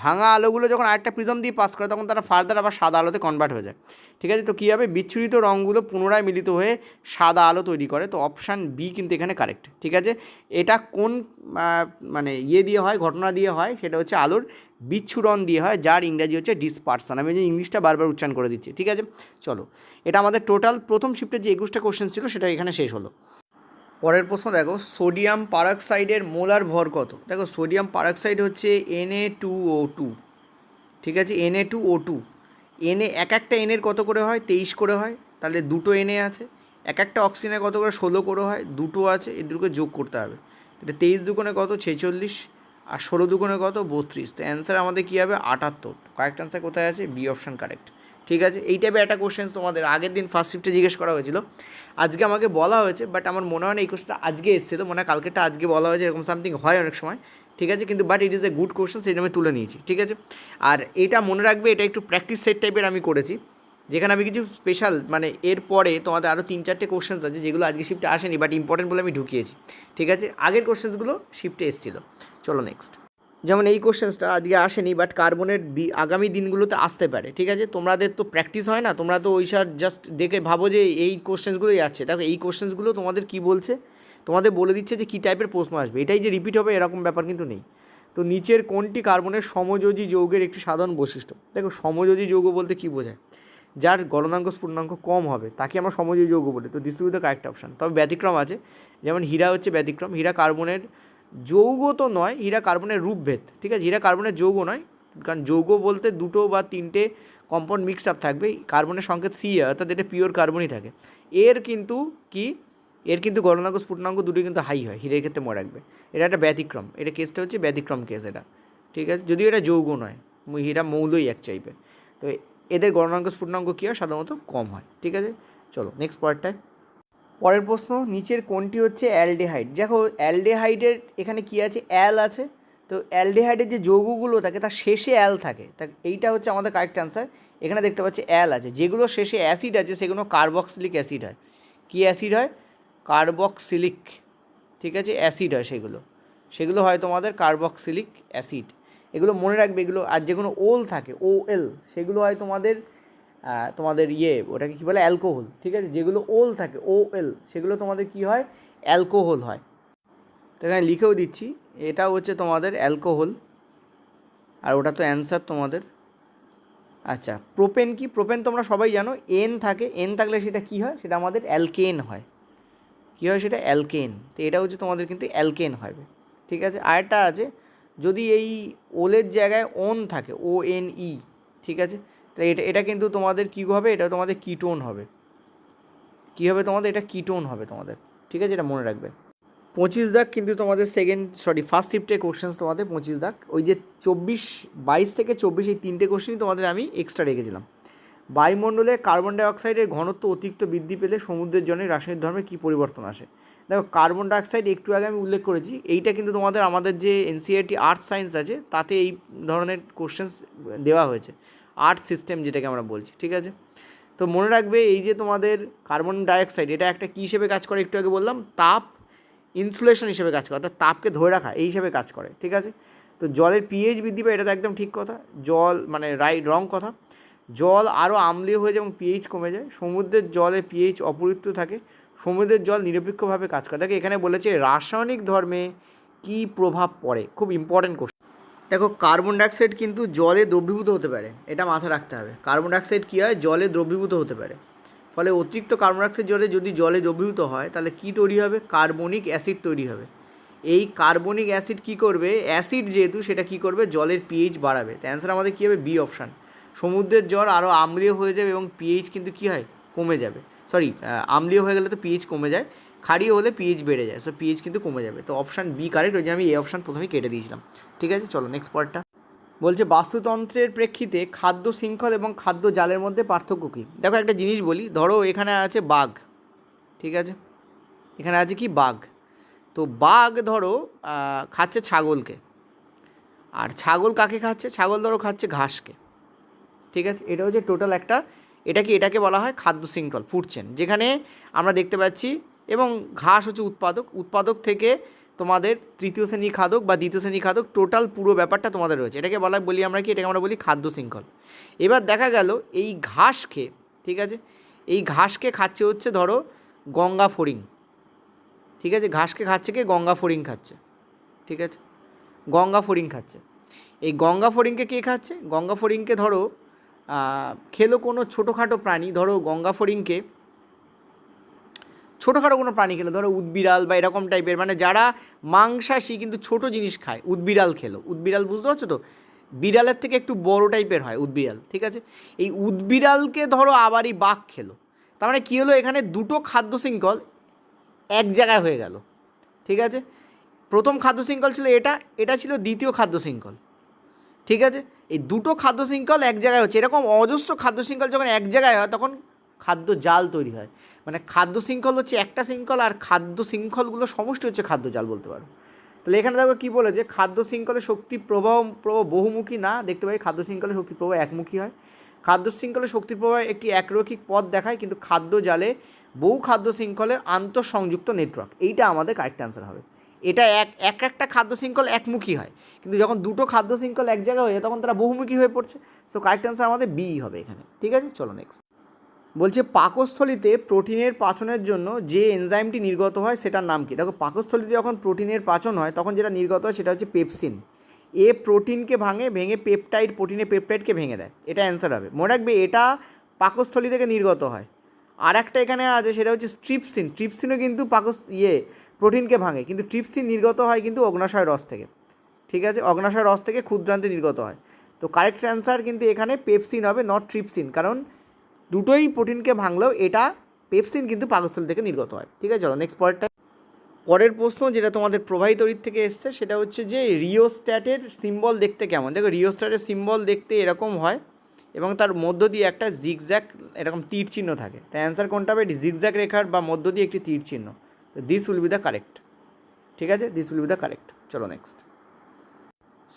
ভাঙা আলোগুলো যখন আরেকটা প্রিজম দিয়ে পাস করে তখন তারা ফার্দার আবার সাদা আলোতে কনভার্ট হয়ে যায়। ঠিক আছে, তো কী হবে? বিচ্ছুরিত রঙগুলো পুনরায় মিলিত হয়ে সাদা আলো তৈরি করে। তো অপশান বি কিন্তু এখানে কারেক্ট। ঠিক আছে, এটা কোন মানে দিয়ে হয়, ঘটনা দিয়ে হয়? সেটা হচ্ছে আলোর বিচ্ছুরণ দিয়ে হয়, যার ইংরাজি হচ্ছে ডিসপারশন। আমি যে ইংলিশটা বারবার উচ্চারণ করে দিচ্ছি। ঠিক আছে, চলো। এটা আমাদের টোটাল প্রথম শিফটে যে 21টা কোশ্চেন ছিল সেটা এখানে শেষ হলো। পরের প্রশ্ন দেখো, সোডিয়াম পারঅক্সাইডের মোলার ভর কত? দেখো সোডিয়াম পারঅক্সাইড হচ্ছে Na2O2। ঠিক আছে, Na2O2। এক একটা এনের কত করে হয়? 23 করে হয়, তাহলে দুটো Na আছে। এক একটা অক্সিজেনের কত করে? 16 করে হয়, দুটো আছে, এর দুটোকে যোগ করতে হবে। এটা 23 দুগুণে কত? 46, আর 16 দুগুণে কত? 32। তো অ্যান্সার আমাদের কী হবে? 78। কারেক্ট অ্যান্সার কোথায় আছে? B option correct. ঠিক আছে, এই টাইপের একটা কোশ্চেন তোমাদের আগের দিন ফার্স্ট শিফটে জিজ্ঞেস করা হয়েছিল, আজকে আমাকে বলা হয়েছে, বাট আমার মনে হয় না এই কোশ্চেনটা আজকে এসেছিলো, মনে হয় কালকেটা আজকে বলা হয়েছে, এরকম সামথিং হয় অনেক সময়। ঠিক আছে, কিন্তু but it is a good question, সেই জন্য আমি তুলে নিয়েছি। ঠিক আছে, আর এটা মনে রাখবে, এটা একটু প্র্যাকটিস সেট টাইপের আমি করেছি, যেখানে আমি কিছু স্পেশাল মানে এর পরে তোমাদের আরও 3-4টে কোশ্চেন্স আছে যেগুলো আজকে শিফটে আসেনি বাট ইম্পর্টেন্ট বলে আমি ঢুকিয়েছি। ঠিক আছে, আগের কোশ্চেন্সগুলো শিফটে এসেছিলো। চলো নেক্সট। যেমন এই কোশ্চেন্সটা আজকে আসেনি বাট কার্বনের আগামী দিনগুলোতে আসতে পারে। ঠিক আছে, তোমাদের তো প্র্যাকটিস হয় না, তোমরা তো ওই সার জাস্ট দেখে ভাবো যে এই কোশ্চেন্সগুলোই আসছে। দেখো এই কোশ্চেন্সগুলো তোমাদের কী বলছে, তোমাদের বলে দিচ্ছে যে কী টাইপের প্রশ্ন আসবে, এটাই যে রিপিট হবে এরকম ব্যাপার কিন্তু নেই। তো নিচের কোনটি কার্বনের সমযোজী যৌগের একটি সাধারণ বৈশিষ্ট্য? দেখো সমযোজী যৌগ বলতে কী বোঝায়? যার গলনাঙ্ক স্ফুটনাঙ্ক কম হবে তাকে আমরা সমযোজী যৌগ বলি। তো this with the correct option. তবে ব্যতিক্রম আছে, যেমন হীরা হচ্ছে ব্যতিক্রম। হীরা কার্বনের যৌগ তো নয়, হীরা কার্বনের রূপভেদ। ঠিক আছে, হীরা কার্বনের যৌগ নয়, কারণ যৌগ বলতে 2 বা 3টে কম্পাউন্ড মিক্স আপ থাকবে, কার্বনের সংকেত সি, অর্থাৎ এটা পিওর কার্বনই থাকে। এর কিন্তু কি, এর কিন্তু গলনাঙ্ক স্ফুটনাঙ্ক দুটোই কিন্তু হাই হয় হীরের ক্ষেত্রে, মনে রাখবে। এটা একটা ব্যতিক্রম, এটা কেসটা হচ্ছে ব্যতিক্রম কেস এটা। ঠিক আছে, যদিও এটা যৌগ নয়, হীরা মৌলই এক টাইপের। তো এদের গলনাঙ্ক স্ফুটনাঙ্ক কী হয়, সাধারণত কম হয়। ঠিক আছে, চলো নেক্সট পার্টটায়। পরের প্রশ্ন, নিচের কোনটি হচ্ছে অ্যালডিহাইড? দেখো অ্যালডিহাইডের এখানে কী আছে, অ্যাল আছে। তো অ্যালডিহাইডের যে যৌগগুলো থাকে তার শেষে অ্যাল থাকে, তা এইটা হচ্ছে আমাদের কারেক্ট অ্যান্সার। এখানে দেখতে পাচ্ছি অ্যাল আছে, যেগুলো শেষে অ্যাসিড আছে সেগুলো কার্বক্সিলিক অ্যাসিড হয়। কী অ্যাসিড হয়? কার্বক্সিলিক। ঠিক আছে, অ্যাসিড হয় সেগুলো, সেগুলো হয় তোমাদের কার্বক্সিলিক অ্যাসিড। এগুলো মনে রাখবে এগুলো। আর যেগুলো ওল থাকে, ও এল, সেগুলো হয় তোমাদের তোমাদের ওটাকে কী বলে, অ্যালকোহল। ঠিক আছে, যেগুলো ওল থাকে, ও এল, সেগুলো তোমাদের কী হয়, অ্যালকোহল হয়। তো এখানে লিখেও দিচ্ছি, এটা হচ্ছে তোমাদের অ্যালকোহল, আর ওটা তো অ্যান্সার তোমাদের। আচ্ছা, প্রোপেন কি? প্রোপেন তোমরা সবাই জানো, এন থাকে, এন থাকলে সেটা কী হয়, সেটা আমাদের অ্যালকেন হয়। কী হয় সেটা? অ্যালকেন। তো এটা হচ্ছে তোমাদের কিন্তু অ্যালকেন হবে। ঠিক আছে, আরেকটা আছে, যদি এই ওলের জায়গায় ওন থাকে, ও এন ই, ঠিক আছে, তো এটা কিন্তু তোমাদের কী হবে, এটা তোমাদের কিটোন হবে। কী হবে তোমাদের? এটা কিটোন হবে তোমাদের। ঠিক আছে, এটা মনে রাখবে। 25 দাগ কিন্তু তোমাদের ফার্স্ট শিফটের কোশ্চেন্স তোমাদের 25 দাগ। ওই যে 22 থেকে 24 এই 3টে কোশ্চেনই তোমাদের আমি এক্সট্রা রেখেছিলাম। বায়ুমণ্ডলে কার্বন ডাইঅক্সাইডের ঘনত্ব অতিরিক্ত বৃদ্ধি পেলে সমুদ্রের জলে রাসায়নিক ধর্মে কী পরিবর্তন আসে? দেখো কার্বন ডাইঅক্সাইড একটু আগে আমি উল্লেখ করেছি, এইটা কিন্তু তোমাদের আমাদের যে এনসিইআরটি আর্থ সায়েন্স আছে তাতে এই ধরনের কোশ্চেন্স দেওয়া হয়েছে, আর্থ সিস্টেম যেটাকে আমরা বলছি। ঠিক আছে, তো মনে রাখবে এই যে তোমাদের কার্বন ডাইঅক্সাইড, এটা একটা কী হিসেবে কাজ করে, একটু আগে বললাম, তাপ ইনসুলেশন হিসেবে কাজ করে, অর্থাৎ তাপকে ধরে রাখা এই হিসেবে কাজ করে। ঠিক আছে, তো জলের পিএইচ বৃদ্ধি পায়, এটা তো একদম ঠিক কথা। জল মানে রং কথা। জল আরও আম্লীয় হয়ে যায় এবং পিএইচ কমে যায়। সমুদ্রের জলে পিএইচ অপরিক্ত থাকে। সমুদ্রের জল নিরপেক্ষভাবে কাজ করে। দেখো এখানে বলেছে রাসায়নিক ধর্মে কী প্রভাব পড়ে, খুব ইম্পর্টেন্ট কোশ্চেন। দেখো কার্বন ডাইঅক্সাইড কিন্তু জলে দ্রবীভূত হতে পারে, এটা মাথায় রাখতে হবে। কার্বন ডাইঅক্সাইড কী হয়, জলে দ্রবীভূত হতে পারে। ফলে অতিরিক্ত কার্বন ডাইঅক্সাইড যদি জলে দ্রবীভূত হয় তাহলে কী তৈরি হবে, কার্বনিক অ্যাসিড তৈরি হবে। এই কার্বনিক অ্যাসিড কী করবে, অ্যাসিড যেহেতু, সেটা কী করবে, জলের পিএইচ বাড়াবে। তো অ্যান্সার আমাদের কী হবে, বি অপশান। সমুদ্রের জল আরও আম্লীয় হয়ে যাবে এবং পিএইচ কিন্তু কী হয়, কমে যাবে। আম্লীয় হয়ে গেলে তো পিএইচ কমে যায়, ক্ষারীয় হলে পিএইচ বেড়ে যায়, সো পিএইচ কিন্তু কমে যাবে। তো অপশান বি কারেক্ট, ওই যে আমি এই অপশান প্রথমেই কেটে দিয়েছিলাম। ঠিক আছে, চলো নেক্সট পার্টটা। বলছে বাস্তুতন্ত্রের প্রেক্ষিতে খাদ্য শৃঙ্খল এবং খাদ্য জালের মধ্যে পার্থক্য কী? দেখো একটা জিনিস বলি, ধরো এখানে আছে বাঘ। ঠিক আছে, এখানে আছে কি, বাঘ। তো বাঘ ধরো খাচ্ছে ছাগলকে, আর ছাগল কাকে খাচ্ছে, ছাগল ধরো খাচ্ছে ঘাসকে। ঠিক আছে, এটা হচ্ছে টোটাল একটা, এটাকে বলা হয় খাদ্য শৃঙ্খল, ফুড চেইন, যেখানে আমরা দেখতে পাচ্ছি। এবং ঘাস হচ্ছে উৎপাদক থেকে তোমাদের তৃতীয় শ্রেণী খাদক বা দ্বিতীয় শ্রেণী খাদক, টোটাল পুরো ব্যাপারটা তোমাদের রয়েছে। এটাকে বলি আমরা কি, এটাকে আমরা বলি খাদ্য শৃঙ্খল। এবার দেখা গেল এই ঘাসকে, ঠিক আছে, এই ঘাসকে খাচ্ছে হচ্ছে ধরো গঙ্গা ফড়িং। ঠিক আছে, ঘাসকে খাচ্ছে কে, গঙ্গা ফড়িং খাচ্ছে। ঠিক আছে, গঙ্গা ফড়িং খাচ্ছে। এই গঙ্গা ফড়িংকে কে খাচ্ছে, গঙ্গা ফড়িংকে ধরো খেলো কোনো ছোটোখাটো প্রাণী, ধরো গঙ্গা ফড়িংকে ছোটোখাটো কোনো প্রাণী খেলো, ধরো উদবিড়াল বা এরকম টাইপের, মানে যারা মাংসাশী কিন্তু ছোটো জিনিস খায়, উদবিড়াল খেলো। উদবিড়াল বুঝতে পারছো তো, বিড়ালের থেকে একটু বড় টাইপের হয় উদবিড়াল। ঠিক আছে, এই উদবিড়ালকে ধরো আবারই বাঘ খেলো। তার মানে কী হলো, এখানে দুটো খাদ্য শৃঙ্খল এক জায়গায় হয়ে গেল। ঠিক আছে, প্রথম খাদ্য শৃঙ্খল ছিল এটা ছিল দ্বিতীয় খাদ্য শৃঙ্খল। ঠিক আছে, এই দুটো খাদ্য শৃঙ্খল এক জায়গায় হচ্ছে। এরকম অজস্র খাদ্য শৃঙ্খল যখন এক জায়গায় হয় তখন খাদ্য জাল তৈরি হয়। মানে খাদ্য শৃঙ্খল হচ্ছে একটা শৃঙ্খল, আর খাদ্য শৃঙ্খলগুলো সমষ্টি হচ্ছে খাদ্য জাল বলতে পারো। তাহলে এখানে দেখো কী বলে যে খাদ্য শৃঙ্খলের শক্তি প্রবাহ বহুমুখী না, দেখতে পাই খাদ্য শৃঙ্খলের শক্তি প্রবাহ একমুখী হয়। খাদ্য শৃঙ্খলের শক্তি প্রবাহ একটি একরৈখিক পথ দেখায়, কিন্তু খাদ্য জালে বহু খাদ্য শৃঙ্খলের আন্তঃসংযুক্ত নেটওয়ার্ক, এইটা আমাদের কারেক্ট অ্যান্সার হবে। এটা একটা খাদ্য শৃঙ্খল একমুখী হয়, কিন্তু যখন দুটো খাদ্য শৃঙ্খল এক জায়গায় হয়ে যায় তখন তারা বহুমুখী হয়ে পড়ছে। সো কারেক্ট অ্যান্সার আমাদের বি হবে এখানে। ঠিক আছে, চলো নেক্সট। বলছে পাকস্থলিতে প্রোটিনের পাচনের জন্য যে এনজাইমটি নির্গত হয় সেটার নাম কি? দেখো পাকস্থলিতে যখন প্রোটিনের পাচন হয় তখন যেটা নির্গত হয় সেটা হচ্ছে পেপসিন। এ প্রোটিনকে ভেঙে পেপটাইড, প্রোটিনের পেপটাইডকে ভেঙে দেয়, এটা অ্যান্সার হবে। মনে রাখবে এটা পাকস্থলী থেকে নির্গত হয়। আর একটা এখানে আছে সেটা হচ্ছে ট্রিপসিন। ট্রিপসিনও কিন্তু প্রোটিনকে ভাঙে, কিন্তু ট্রিপসিন নির্গত হয় কিন্তু অগ্নাশয় রস থেকে। ঠিক আছে, অগ্নাশয় রস থেকে ক্ষুদ্রান্তে নির্গত হয়। তো কারেক্ট অ্যান্সার কিন্তু এখানে পেপসিন হবে, নট ট্রিপসিন, কারণ দুটোই প্রোটিনকে ভাঙলেও এটা পেপসিন কিন্তু পাকস্থলী থেকে নির্গত হয়। ঠিক আছে, চলো নেক্সট পরের প্রশ্ন যেটা তোমাদের প্রবাহী তড়িৎ থেকে এসছে সেটা হচ্ছে যে রিওস্ট্যাটের সিম্বল দেখতে কেমন? দেখো রিওস্ট্যাটের সিম্বল দেখতে এরকম হয় এবং তার মধ্য দিয়ে একটা জিগজ্যাগ এরকম তীর চিহ্ন থাকে। তাই অ্যান্সার কোনটা হবে? জিগজ্যাগ রেখার বা মধ্য দিয়ে একটি তীর চিহ্ন। তো this will be the correct. ঠিক আছে, this will be the correct. চলো নেক্সট।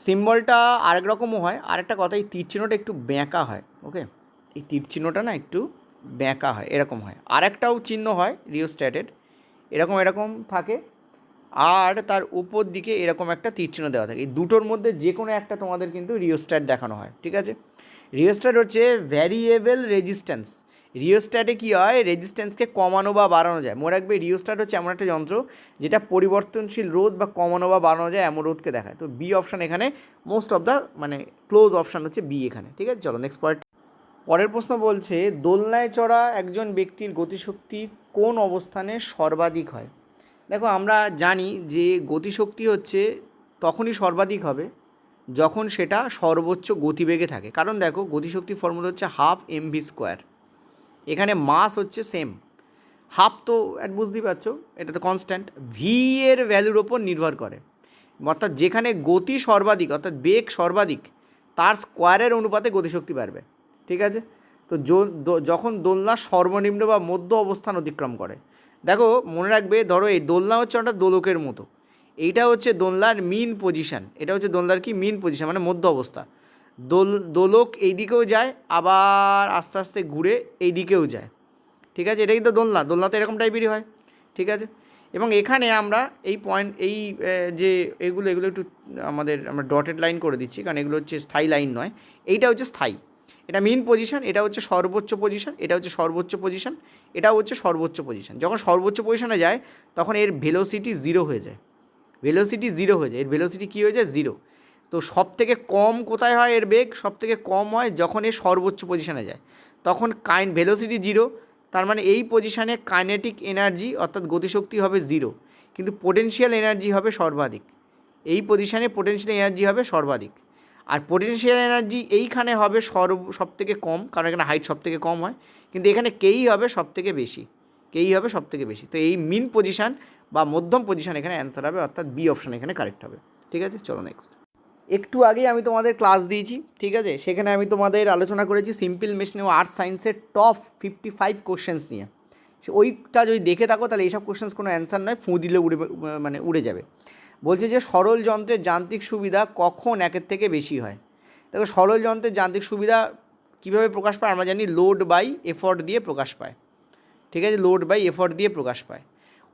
সিম্বলটা আরেক রকমও হয়, আরেকটা কথা, এই তীর চিহ্নটা একটু বেঁকা হয়। ওকে, এই তীর চিহ্নটা না একটু বেঁকা হয়, এরকম হয়। আরেকটাও চিহ্ন হয় রিওস্ট্যাটের, এরকম থাকে, আর তার উপর দিকে এরকম একটা তীর চিহ্ন দেওয়া থাকে। এই দুটোর মধ্যে যে কোনো একটা তোমাদের কিন্তু রিওস্ট্যাট দেখানো হয়। ঠিক আছে, রিওস্ট্যাট হচ্ছে ভ্যারিয়েবল রেজিস্ট্যান্স। রিওস্ট্যাটে কী হয়? রেজিস্ট্যান্সকে কমানো বা বাড়ানো যায়। মনে রাখবে রিওস্ট্যাট হচ্ছে এমন একটা যন্ত্র যেটা পরিবর্তনশীল রোধ বা কমানো বা বাড়ানো যায় এমন রোধকে দেখায়। তো বি অপশান এখানে most of the close option হচ্ছে বি এখানে। ঠিক আছে, চলো নেক্সট পরের প্রশ্ন বলছে দোলনায় চড়া একজন ব্যক্তির গতিশক্তি কোন অবস্থানে সর্বাধিক হয়? দেখো আমরা জানি যে গতিশক্তি হচ্ছে তখনই সর্বাধিক হবে যখন সেটা সর্বোচ্চ গতিবেগে থাকে। কারণ দেখো গতিশক্তির ফর্মুলা হচ্ছে হাফ mv²। এখানে মাস হচ্ছে সেম, হাফ তো বুঝতেই পারছো এটা তো কনস্ট্যান্ট, ভি এর ভ্যালুর ওপর নির্ভর করে। অর্থাৎ যেখানে গতি সর্বাধিক অর্থাৎ বেগ সর্বাধিক তার স্কোয়ারের অনুপাতে গতিশক্তি বাড়বে। ঠিক আছে, তো যখন দোলনা সর্বনিম্ন বা মধ্য অবস্থান অতিক্রম করে, দেখো মনে রাখবে ধরো এই দোলনা হচ্ছে একটা দোলকের মতো, এইটা হচ্ছে দোলনার মিন পজিশান, এটা হচ্ছে দোলনার কি মিন পজিশান মানে মধ্য অবস্থা। দোলক এই দিকেও যায় আবার আস্তে আস্তে ঘুরে এই দিকেও যায়। ঠিক আছে, এটা কিন্তু দোলনা তো এরকম টাইপেরই হয়। ঠিক আছে, এবং এখানে আমরা এই পয়েন্ট যে এগুলো একটু আমরা ডটেড লাইন করে দিচ্ছি, কারণ এগুলো হচ্ছে স্থায়ী লাইন নয়, এইটা হচ্ছে স্থায়ী। এটা মেন পজিশন, এটা হচ্ছে সর্বোচ্চ পজিশন, এটা হচ্ছে সর্বোচ্চ পজিশন, এটাও হচ্ছে সর্বোচ্চ পজিশন। যখন সর্বোচ্চ পজিশনে যায় তখন এর ভেলোসিটি জিরো হয়ে যায়। এর ভেলোসিটি কী হয়ে যায়? জিরো। তো সব থেকে কম কোথায় হয় এর বেগ? সব থেকে কম হয় যখন এর সর্বোচ্চ পজিশনে যায়, তখন ভেলোসিটি জিরো, তার মানে এই পজিশানে কাইনেটিক এনার্জি অর্থাৎ গতিশক্তি হবে জিরো, কিন্তু পোটেনশিয়াল এনার্জি হবে সর্বাধিক। এই পজিশানে পোটেনশিয়াল এনার্জি হবে সর্বাধিক, আর পোটেনশিয়াল এনার্জি এইখানে হবে সব থেকে কম, কারণ এখানে হাইট সব থেকে কম হয়, কিন্তু এখানে কেই হবে সব থেকে বেশি। তো এই মিন পজিশান বা মধ্যম পজিশান এখানে অ্যান্সার হবে, অর্থাৎ বি অপশান এখানে কারেক্ট হবে। ঠিক আছে, চলো নেক্সট। একটু আগেই আমি তোমাদের ক্লাস দিয়েছি, ঠিক আছে, সেখানে আমি তোমাদের আলোচনা করেছি সিম্পল মেশিন ও আর্টস সায়েন্সের টপ 55 কোশ্চেন্স নিয়ে। ওইটা যদি দেখে থাকো তাহলে এইসব কোশ্চেন্স কোনো অ্যান্সার নয়, ফুঁ দিলে উড়ে যাবে। বলছে যে সরল যন্ত্রের যান্ত্রিক সুবিধা কখন একের থেকে বেশি হয়? দেখো সরল যন্ত্রের যান্ত্রিক সুবিধা কীভাবে প্রকাশ পায়? আমরা জানি লোড বাই এফর্ট দিয়ে প্রকাশ পায়। ঠিক আছে, লোড বাই এফর্ট দিয়ে প্রকাশ পায়।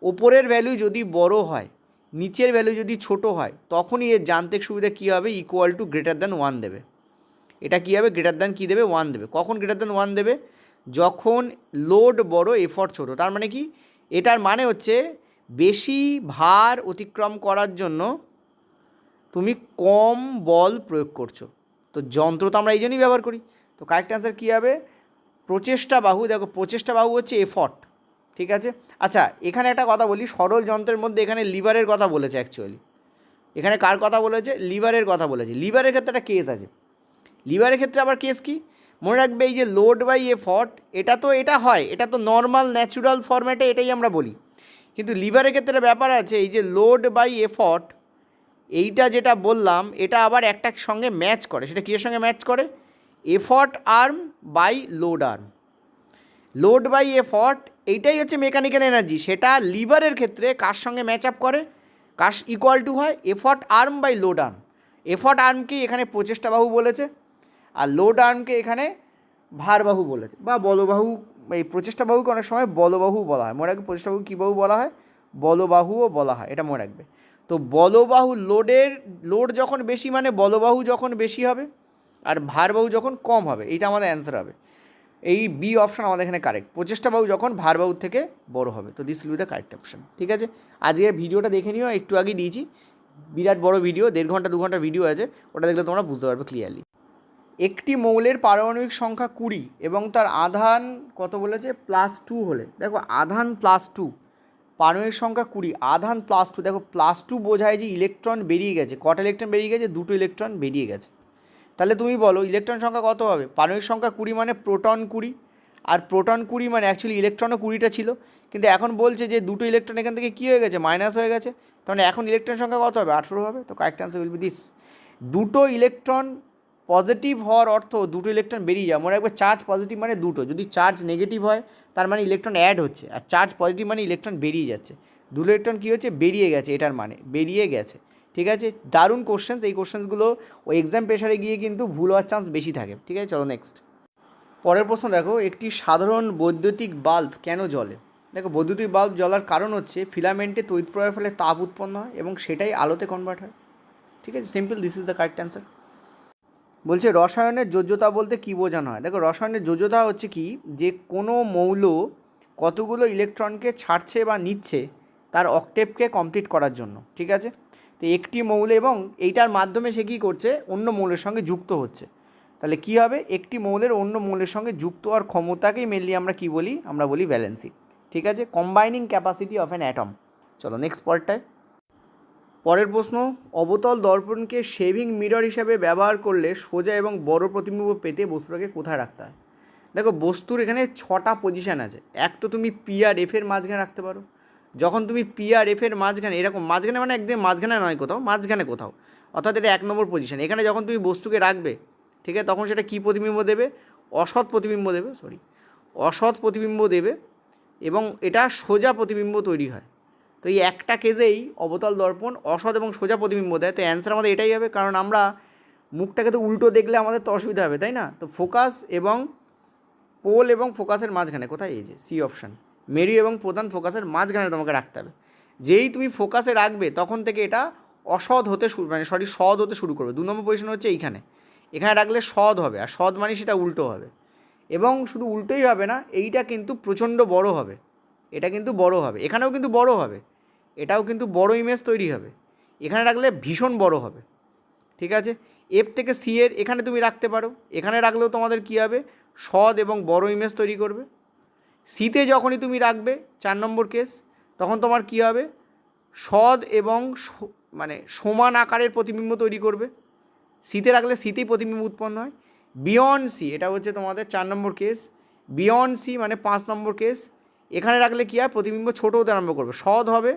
ওপরের ভ্যালু যদি বড় হয়, নিচের ভ্যালু যদি ছোট হয়, তখনই এর যান্ত্রিক সুবিধা কী হবে? ইকুয়াল টু গ্রেটার দ্যান 1 দেবে। এটা কী হবে? গ্রেটার দ্যান কী দেবে? 1 দেবে। কখন গ্রেটার দ্যান 1 দেবে? যখন লোড বড় এফর্ট ছোট। তার মানে কি? এটার মানে হচ্ছে বেশি ভার অতিক্রম করার জন্য তুমি কম বল প্রয়োগ করছো। তো যন্ত্র তো আমরা এই জন্যই ব্যবহার করি। তো কারেক্ট অ্যান্সার কী হবে? প্রচেষ্টা বাহু। দেখো প্রচেষ্টা বাহু হচ্ছে এফর্ট। ঠিক আছে, আচ্ছা এখানে একটা কথা বলি, সরল যন্ত্রের মধ্যে এখানে লিভারের কথা বলেছে অ্যাকচুয়ালি। এখানে কার কথা বলেছে? লিভারের কথা বলেছে। লিভারের ক্ষেত্রে একটা কেস আছে। লিভারের ক্ষেত্রে আবার কেস কি? মনে রাখবে এই যে লোড বাই এফর্ট, এটা হয়, এটা তো নর্মাল ন্যাচুরাল ফরম্যাটে এটাই আমরা বলি, কিন্তু লিভারের ক্ষেত্রে ব্যাপার আছে, এই যে লোড বাই এফর্ট এইটা যেটা বললাম এটা আবার একটার সঙ্গে ম্যাচ করে। সেটা কিসের সঙ্গে ম্যাচ করে? Effort arm by load arm. Load by effort এইটাই হচ্ছে মেকানিক্যাল এনার্জি, সেটা লিভারের ক্ষেত্রে কার সঙ্গে ম্যাচ আপ করে? কাশ ইকুয়াল টু হয় effort arm by load arm. Effort আর্মকে এখানে প্রচেষ্টা বাহু বলেছে, আর লোড আর্মকে এখানে ভারবাহু বলেছে বা বলবাহু। এই প্রচেষ্টা বাহুকে অনেক সময় বলবাহু বলা হয়, মনে রাখবে। প্রচেষ্টা বাহু কী বাহু বলা হয়? বলবাহুও বলা হয়, এটা মনে রাখবে। তো বলবাহু লোড যখন বেশি মানে বলবাহু যখন বেশি হবে, আর ভারবাহু যখন কম হবে, এইটা আমাদের অ্যান্সার হবে। এই বি অপশান আমাদের এখানে কারেক্ট। প্রচেষ্টা বাহু যখন ভারবাহুর থেকে বড় হবে, তো this will be the correct option. ঠিক আছে, আজকে ভিডিওটা দেখে নিও, একটু আগে দিয়েছি, বিরাট বড় ভিডিও, 1.5 ঘন্টা 2 ঘন্টার ভিডিও আছে, ওটা দেখলে তোমরা বুঝতে পারবে ক্লিয়ারলি। একটি মৌলের পারমাণবিক সংখ্যা 20 এবং তার আধান কত বলেছে? +2 হলে, দেখো আধান +2, পারমাণবিক সংখ্যা 20, আধান +2, দেখো +2 বোঝায় যে ইলেকট্রন বেরিয়ে গেছে। কটা ইলেকট্রন বেরিয়ে গেছে? 2টো ইলেকট্রন বেরিয়ে গেছে। তাহলে তুমি বলো ইলেকট্রন সংখ্যা কত হবে? পারমাণবিক সংখ্যা 20 মানে প্রোটন 20, আর প্রোটন 20 মানে অ্যাকচুয়ালি ইলেকট্রনও 20টা ছিল, কিন্তু এখন বলছে যে 2টো ইলেকট্রন এখান থেকে কী হয়ে গেছে? মাইনাস হয়ে গেছে। তাহলে এখন ইলেকট্রন সংখ্যা কত হবে? 18 হবে। তো correct answer will be this. 2টো ইলেকট্রন পজিটিভ হওয়ার অর্থ 2টো ইলেকট্রন বেরিয়ে যাওয়া। মনে রাখবে চার্জ পজিটিভ মানে 2টো, যদি চার্জ নেগেটিভ হয় তার মানে ইলেকট্রন অ্যাড হচ্ছে, আর চার্জ পজিটিভ মানে ইলেকট্রন বেরিয়ে যাচ্ছে। 2 ইলেকট্রন কী হচ্ছে? বেরিয়ে গেছে, এটার মানে বেরিয়ে গেছে। ঠিক আছে, দারুণ কোশ্চেন্স। এই কোশ্চেন্সগুলো ওই এক্সাম প্রেশারে গিয়ে কিন্তু ভুল হওয়ার চান্স বেশি থাকে। ঠিক আছে, চলো নেক্সট। পরের প্রশ্ন দেখো, একটি সাধারণ বৈদ্যুতিক বাল্ব কেন জ্বলে? দেখো বৈদ্যুতিক বাল্ব জ্বলার কারণ হচ্ছে ফিলামেন্টে তড়িৎ প্রবাহের ফলে তাপ উৎপন্ন হয় এবং সেটাই আলোতে কনভার্ট হয়। ঠিক আছে, simple, this is the correct answer. বলছে রসায়নের যোজ্যতা বলতে কী বোঝানো হয়? দেখো রসায়নের যোজ্যতা হচ্ছে কি, যে কোনো মৌল কতগুলো ইলেকট্রনকে ছাড়ছে বা নিচ্ছে তার অক্টেভকে কমপ্লিট করার জন্য। ঠিক আছে, তো একটি মৌল এবং এইটার মাধ্যমে সে কী করছে? অন্য মৌলের সঙ্গে যুক্ত হচ্ছে। তাহলে কী হবে? একটি মৌলের অন্য মৌলের সঙ্গে যুক্ত হওয়ার ক্ষমতাকেই মেনলি আমরা কী বলি? আমরা বলি ভ্যালেন্সি। ঠিক আছে, combining capacity of an atom. চলো নেক্সট পরেরটায়। পরের প্রশ্ন, অবতল দর্পণকে শেভিং মিরর হিসাবে ব্যবহার করলে সোজা এবং বড় প্রতিবিম্ব পেতে বস্তুটাকে কোথায় রাখতে হয়? দেখো বস্তুর এখানে 6টা পজিশান আছে। এক তো তুমি পি আর এফের মাঝখানে রাখতে পারো। যখন তুমি পি আর এফের মাঝখানে, এরকম মাঝখানে মানে একদম মাঝখানে নয়, কোথাও মাঝখানে কোথাও, অর্থাৎ এটা 1 নম্বর পজিশান। এখানে যখন তুমি বস্তুকে রাখবে, ঠিক আছে, তখন সেটা কী প্রতিবিম্ব দেবে? অসৎ প্রতিবিম্ব দেবে, অসৎ প্রতিবিম্ব দেবে, এবং এটা সোজা প্রতিবিম্ব তৈরি হয়। তো এই একটা কেসেই অবতল দর্পণ অসৎ এবং সোজা প্রতিবিম্ব দেয়। তো অ্যান্সার আমাদের এটাই হবে, কারণ আমরা মুখটাকে তো উল্টো দেখলে আমাদের তো অসুবিধা হবে, তাই না? তো ফোকাস এবং পোল এবং ফোকাসের মাঝখানে কোথায়? এই যে সি অপশান, মেরু এবং প্রধান ফোকাসের মাঝখানে তোমাকে রাখতে হবে। যেই তুমি ফোকাসে রাখবে তখন থেকে এটা অসৎ হতে সৎ হতে শুরু করবে। 2 নম্বর পজিশন হচ্ছে এইখানে, এখানে রাখলে সৎ হবে, আর সৎ মানে সেটা উল্টো হবে। এবং শুধু উল্টোই হবে না, এইটা কিন্তু প্রচণ্ড বড় হবে, এটা কিন্তু বড় হবে, এখানেও কিন্তু বড় হবে, এটাও কিন্তু বড় ইমেজ তৈরি হবে। এখানে রাখলে ভীষণ বড় হবে। ঠিক আছে, এফ থেকে সি এর এখানে তুমি রাখতে পারো, এখানে রাখলেও তোমাদের কী হবে? সৎ এবং বড় ইমেজ তৈরি করবে। সিতে যখনই তুমি রাখবে 4 নম্বর কেস, তখন তোমার কী হবে? সৎ এবং মানে সমান আকারের প্রতিবিম্ব তৈরি করবে। সিতে রাখলে সিতেই প্রতিবিম্ব উৎপন্ন হয়। বিয়ন্ড সি, এটা হচ্ছে তোমাদের 4 নম্বর কেস। বিয়ন্ড সি মানে 5 নম্বর কেস, এখানে রাখলে কী হয়? প্রতিবিম্ব ছোটো হতে আরম্ভ করবে, সৎ হবে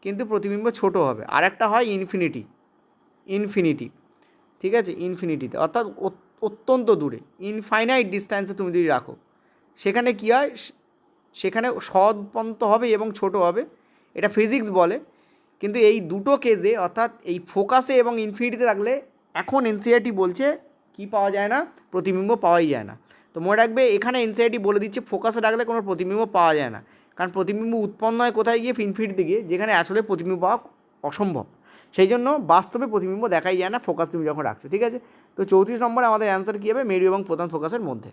কিন্তু প্রতিবিম্ব ছোটো হবে। আর একটা হয় ইনফিনিটি। ঠিক আছে, ইনফিনিটিতে, অর্থাৎ অত্যন্ত দূরে, ইনফাইনাইট ডিস্ট্যান্সে তুমি যদি রাখো, সেখানে কী হয়? সেখানে সৎ পন্ত হবে এবং ছোট হবে, এটা ফিজিক্স বলে। কিন্তু এই দুটো কেসে, অর্থাৎ এই ফোকাসে এবং ইনফিনিটিতে রাখলে এখন এনসিইআরটি বলছে কি পাওয়া যায় না? প্রতিবিম্ব পাওয়াই যায় না। তো মনে রাখবে এখানে এনসিইআরটি বলে দিচ্ছে ফোকাসে রাখলে কোনো প্রতিবিম্ব পাওয়া যায় না, কারণ প্রতিবিম্ব উৎপন্ন হয় কোথায় গিয়ে? ইনফিনিটিতে গিয়ে, যেখানে আসলে প্রতিবিম্ব পাওয়া অসম্ভব। সেই জন্য বাস্তবে প্রতিবিম্ব দেখাই যায় না ফোকাস তুমি যখন রাখছো। ঠিক আছে, তো 34 নম্বরে আমাদের অ্যান্সার কী হবে? মেরু এবং প্রধান ফোকাসের মধ্যে।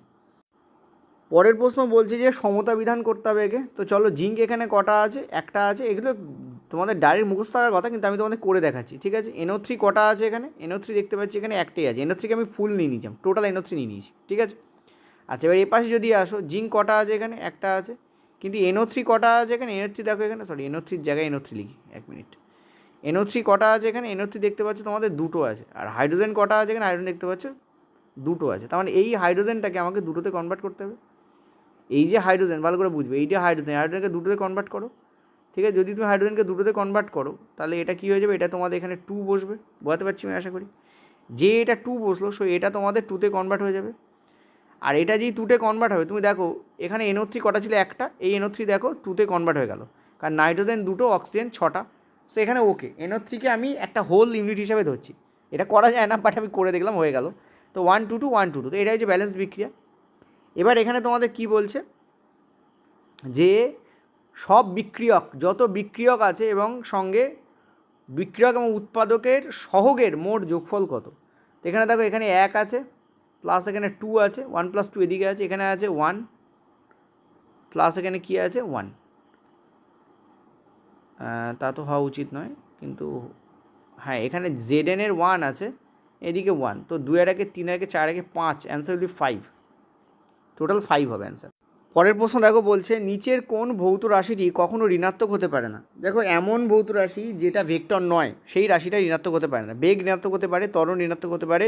পরের প্রশ্ন বলছে যে সমতা বিধান করতে হবে একে। তো চলো, জিঙ্ক এখানে কটা আছে? একটা আছে। এগুলো তোমাদের ডাইরেক্ট মুখস্থ থাকার কথা, কিন্তু আমি তোমাদের করে দেখাচ্ছি। ঠিক আছে, NO3 কটা আছে এখানে? NO3 দেখতে পাচ্ছি এখানে একটাই আছে। NO3কে আমি ফুল নিয়ে নিয়েছিলাম, টোটাল NO3 নিয়ে নিয়েছি। ঠিক আছে, আচ্ছা এবার এপাশে যদি আসো, জিঙ্ক কটা আছে এখানে? একটা আছে। কিন্তু NO3 কটা আছে এখানে? NO3 দেখো এখানে, NO3 জায়গায় NO3 লিখি, 1 মিনিট। NO3 কটা আছে এখানে? NO3 দেখতে পাচ্ছ তোমাদের দুটো আছে। আর হাইড্রোজেন কটা আছে এখানে? হাইড্রোজেন দেখতে পাচ্ছ দুটো আছে। তার মানে এই হাইড্রোজেনটাকে আমাকে দুটোতে কনভার্ট করতে হবে। এই যে হাইড্রোজেন, ভালো করে বুঝবে, এইটা হাইড্রোজেনকে দুটোতে কনভার্ট করো। ঠিক আছে, যদি তুমি হাইড্রোজেনকে দুটোতে কনভার্ট করো, তাহলে এটা কী হয়ে যাবে? এটা তোমাদের এখানে 2 বসবে, বোঝাতে পারছি আমি আশা করি। যে এটা 2 বসলো, সো এটা তোমাদের 2তে কনভার্ট হয়ে যাবে। আর এটা যেই 2তে কনভার্ট হবে, তুমি দেখো এখানে NO3 কটা ছিল? একটা। এই NO3 দেখো 2তে কনভার্ট হয়ে গেল, কারণ নাইট্রোজেন 2টো, অক্সিজেন 6টা। সো এখানে ওকে NO3 আমি একটা হোল ইউনিট হিসাবে ধরছি, এটা করা যায় না বাট আমি করে দেখলাম, হয়ে গেল। তো 1 2 2 1 2 2, তো এটা হচ্ছে ব্যালেন্স বিক্রিয়া। এবার এখানে তোমাদের কি বলছে যে সব বিক্রিয়ক, যত বিক্রিয়ক আছে এবং সঙ্গে বিক্রিয়ক এবং উৎপাদকের সহগের মোট যোগফল কত। তো এখানে দেখো এখানে 1 আছে, প্লাস এখানে 2 আছে, 1 + 2 এদিকে আছে, এখানে আছে 1, প্লাস এখানে কী আছে 1, তা তো হওয়া উচিত নয়, কিন্তু হ্যাঁ এখানে ZN এর 1 আছে, এদিকে 1, তো 2 এর আগে 3 এর আগে 4 এর আগে 5, অ্যান্সার উইল বি 5, টোটাল 5 হবে অ্যান্সার। পরের প্রশ্ন দেখো বলছে নিচের কোন ভৌত রাশিটি কখনো ঋণাত্মক হতে পারে না। দেখো এমন ভৌত রাশি যেটা ভেক্টর নয় সেই রাশিটা ঋণাত্মক হতে পারে না। বেগ ঋণাত্মক হতে পারে, ত্বরণ ঋণাত্মক হতে পারে,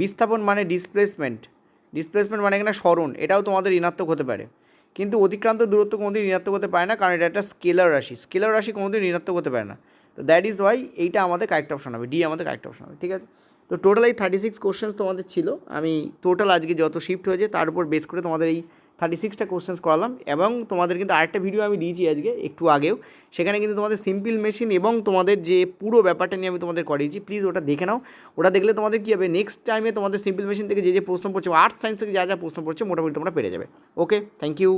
বিস্থাপন মানে ডিসপ্লেসমেন্ট মানে এখানে সরণ, এটাও তোমাদের ঋণাত্মক হতে পারে, কিন্তু অতিক্রান্ত দূরত্ব কোনোদিন ঋণাত্মক হতে পারে না, কারণ এটা একটা স্কেলার রাশি, স্কেলার রাশি কোনোদিন ঋণাত্মক হতে পারে না। তো দ্যাট ইজ ওয়াই এইটা আমাদের কারেক্ট অপশন হবে, ডি আমাদের কারেক্ট অপশন হবে, ঠিক আছে। তো টোটাল এই 36 কোশ্চেন্স তোমাদের ছিল, আমি টোটাল আজকে যত শিফট হয়েছে তার উপর বেস করে তোমাদের এই 36টা কোশ্চেন্স করালাম। এবং তোমাদের কিন্তু আরেকটা ভিডিও আমি দিয়েছি আজকে একটু আগেও, সেখানে কিন্তু তোমাদের সিম্পল মেশিন এবং তোমাদের যে পুরো ব্যাপারটা নিয়ে আমি তোমাদের করিয়েছি, প্লিজ ওটা দেখে নাও। ওটা দেখলে তোমাদের কী হবে, নেক্সট টাইমে তোমাদের সিম্পল মেশিন থেকে যে প্রশ্ন পড়ছে, আর্টস সায়েন্স থেকে যা যা প্রশ্ন পড়ছে মোটামুটি তোমরা পেরে যাবে। ওকে, থ্যাংক ইউ।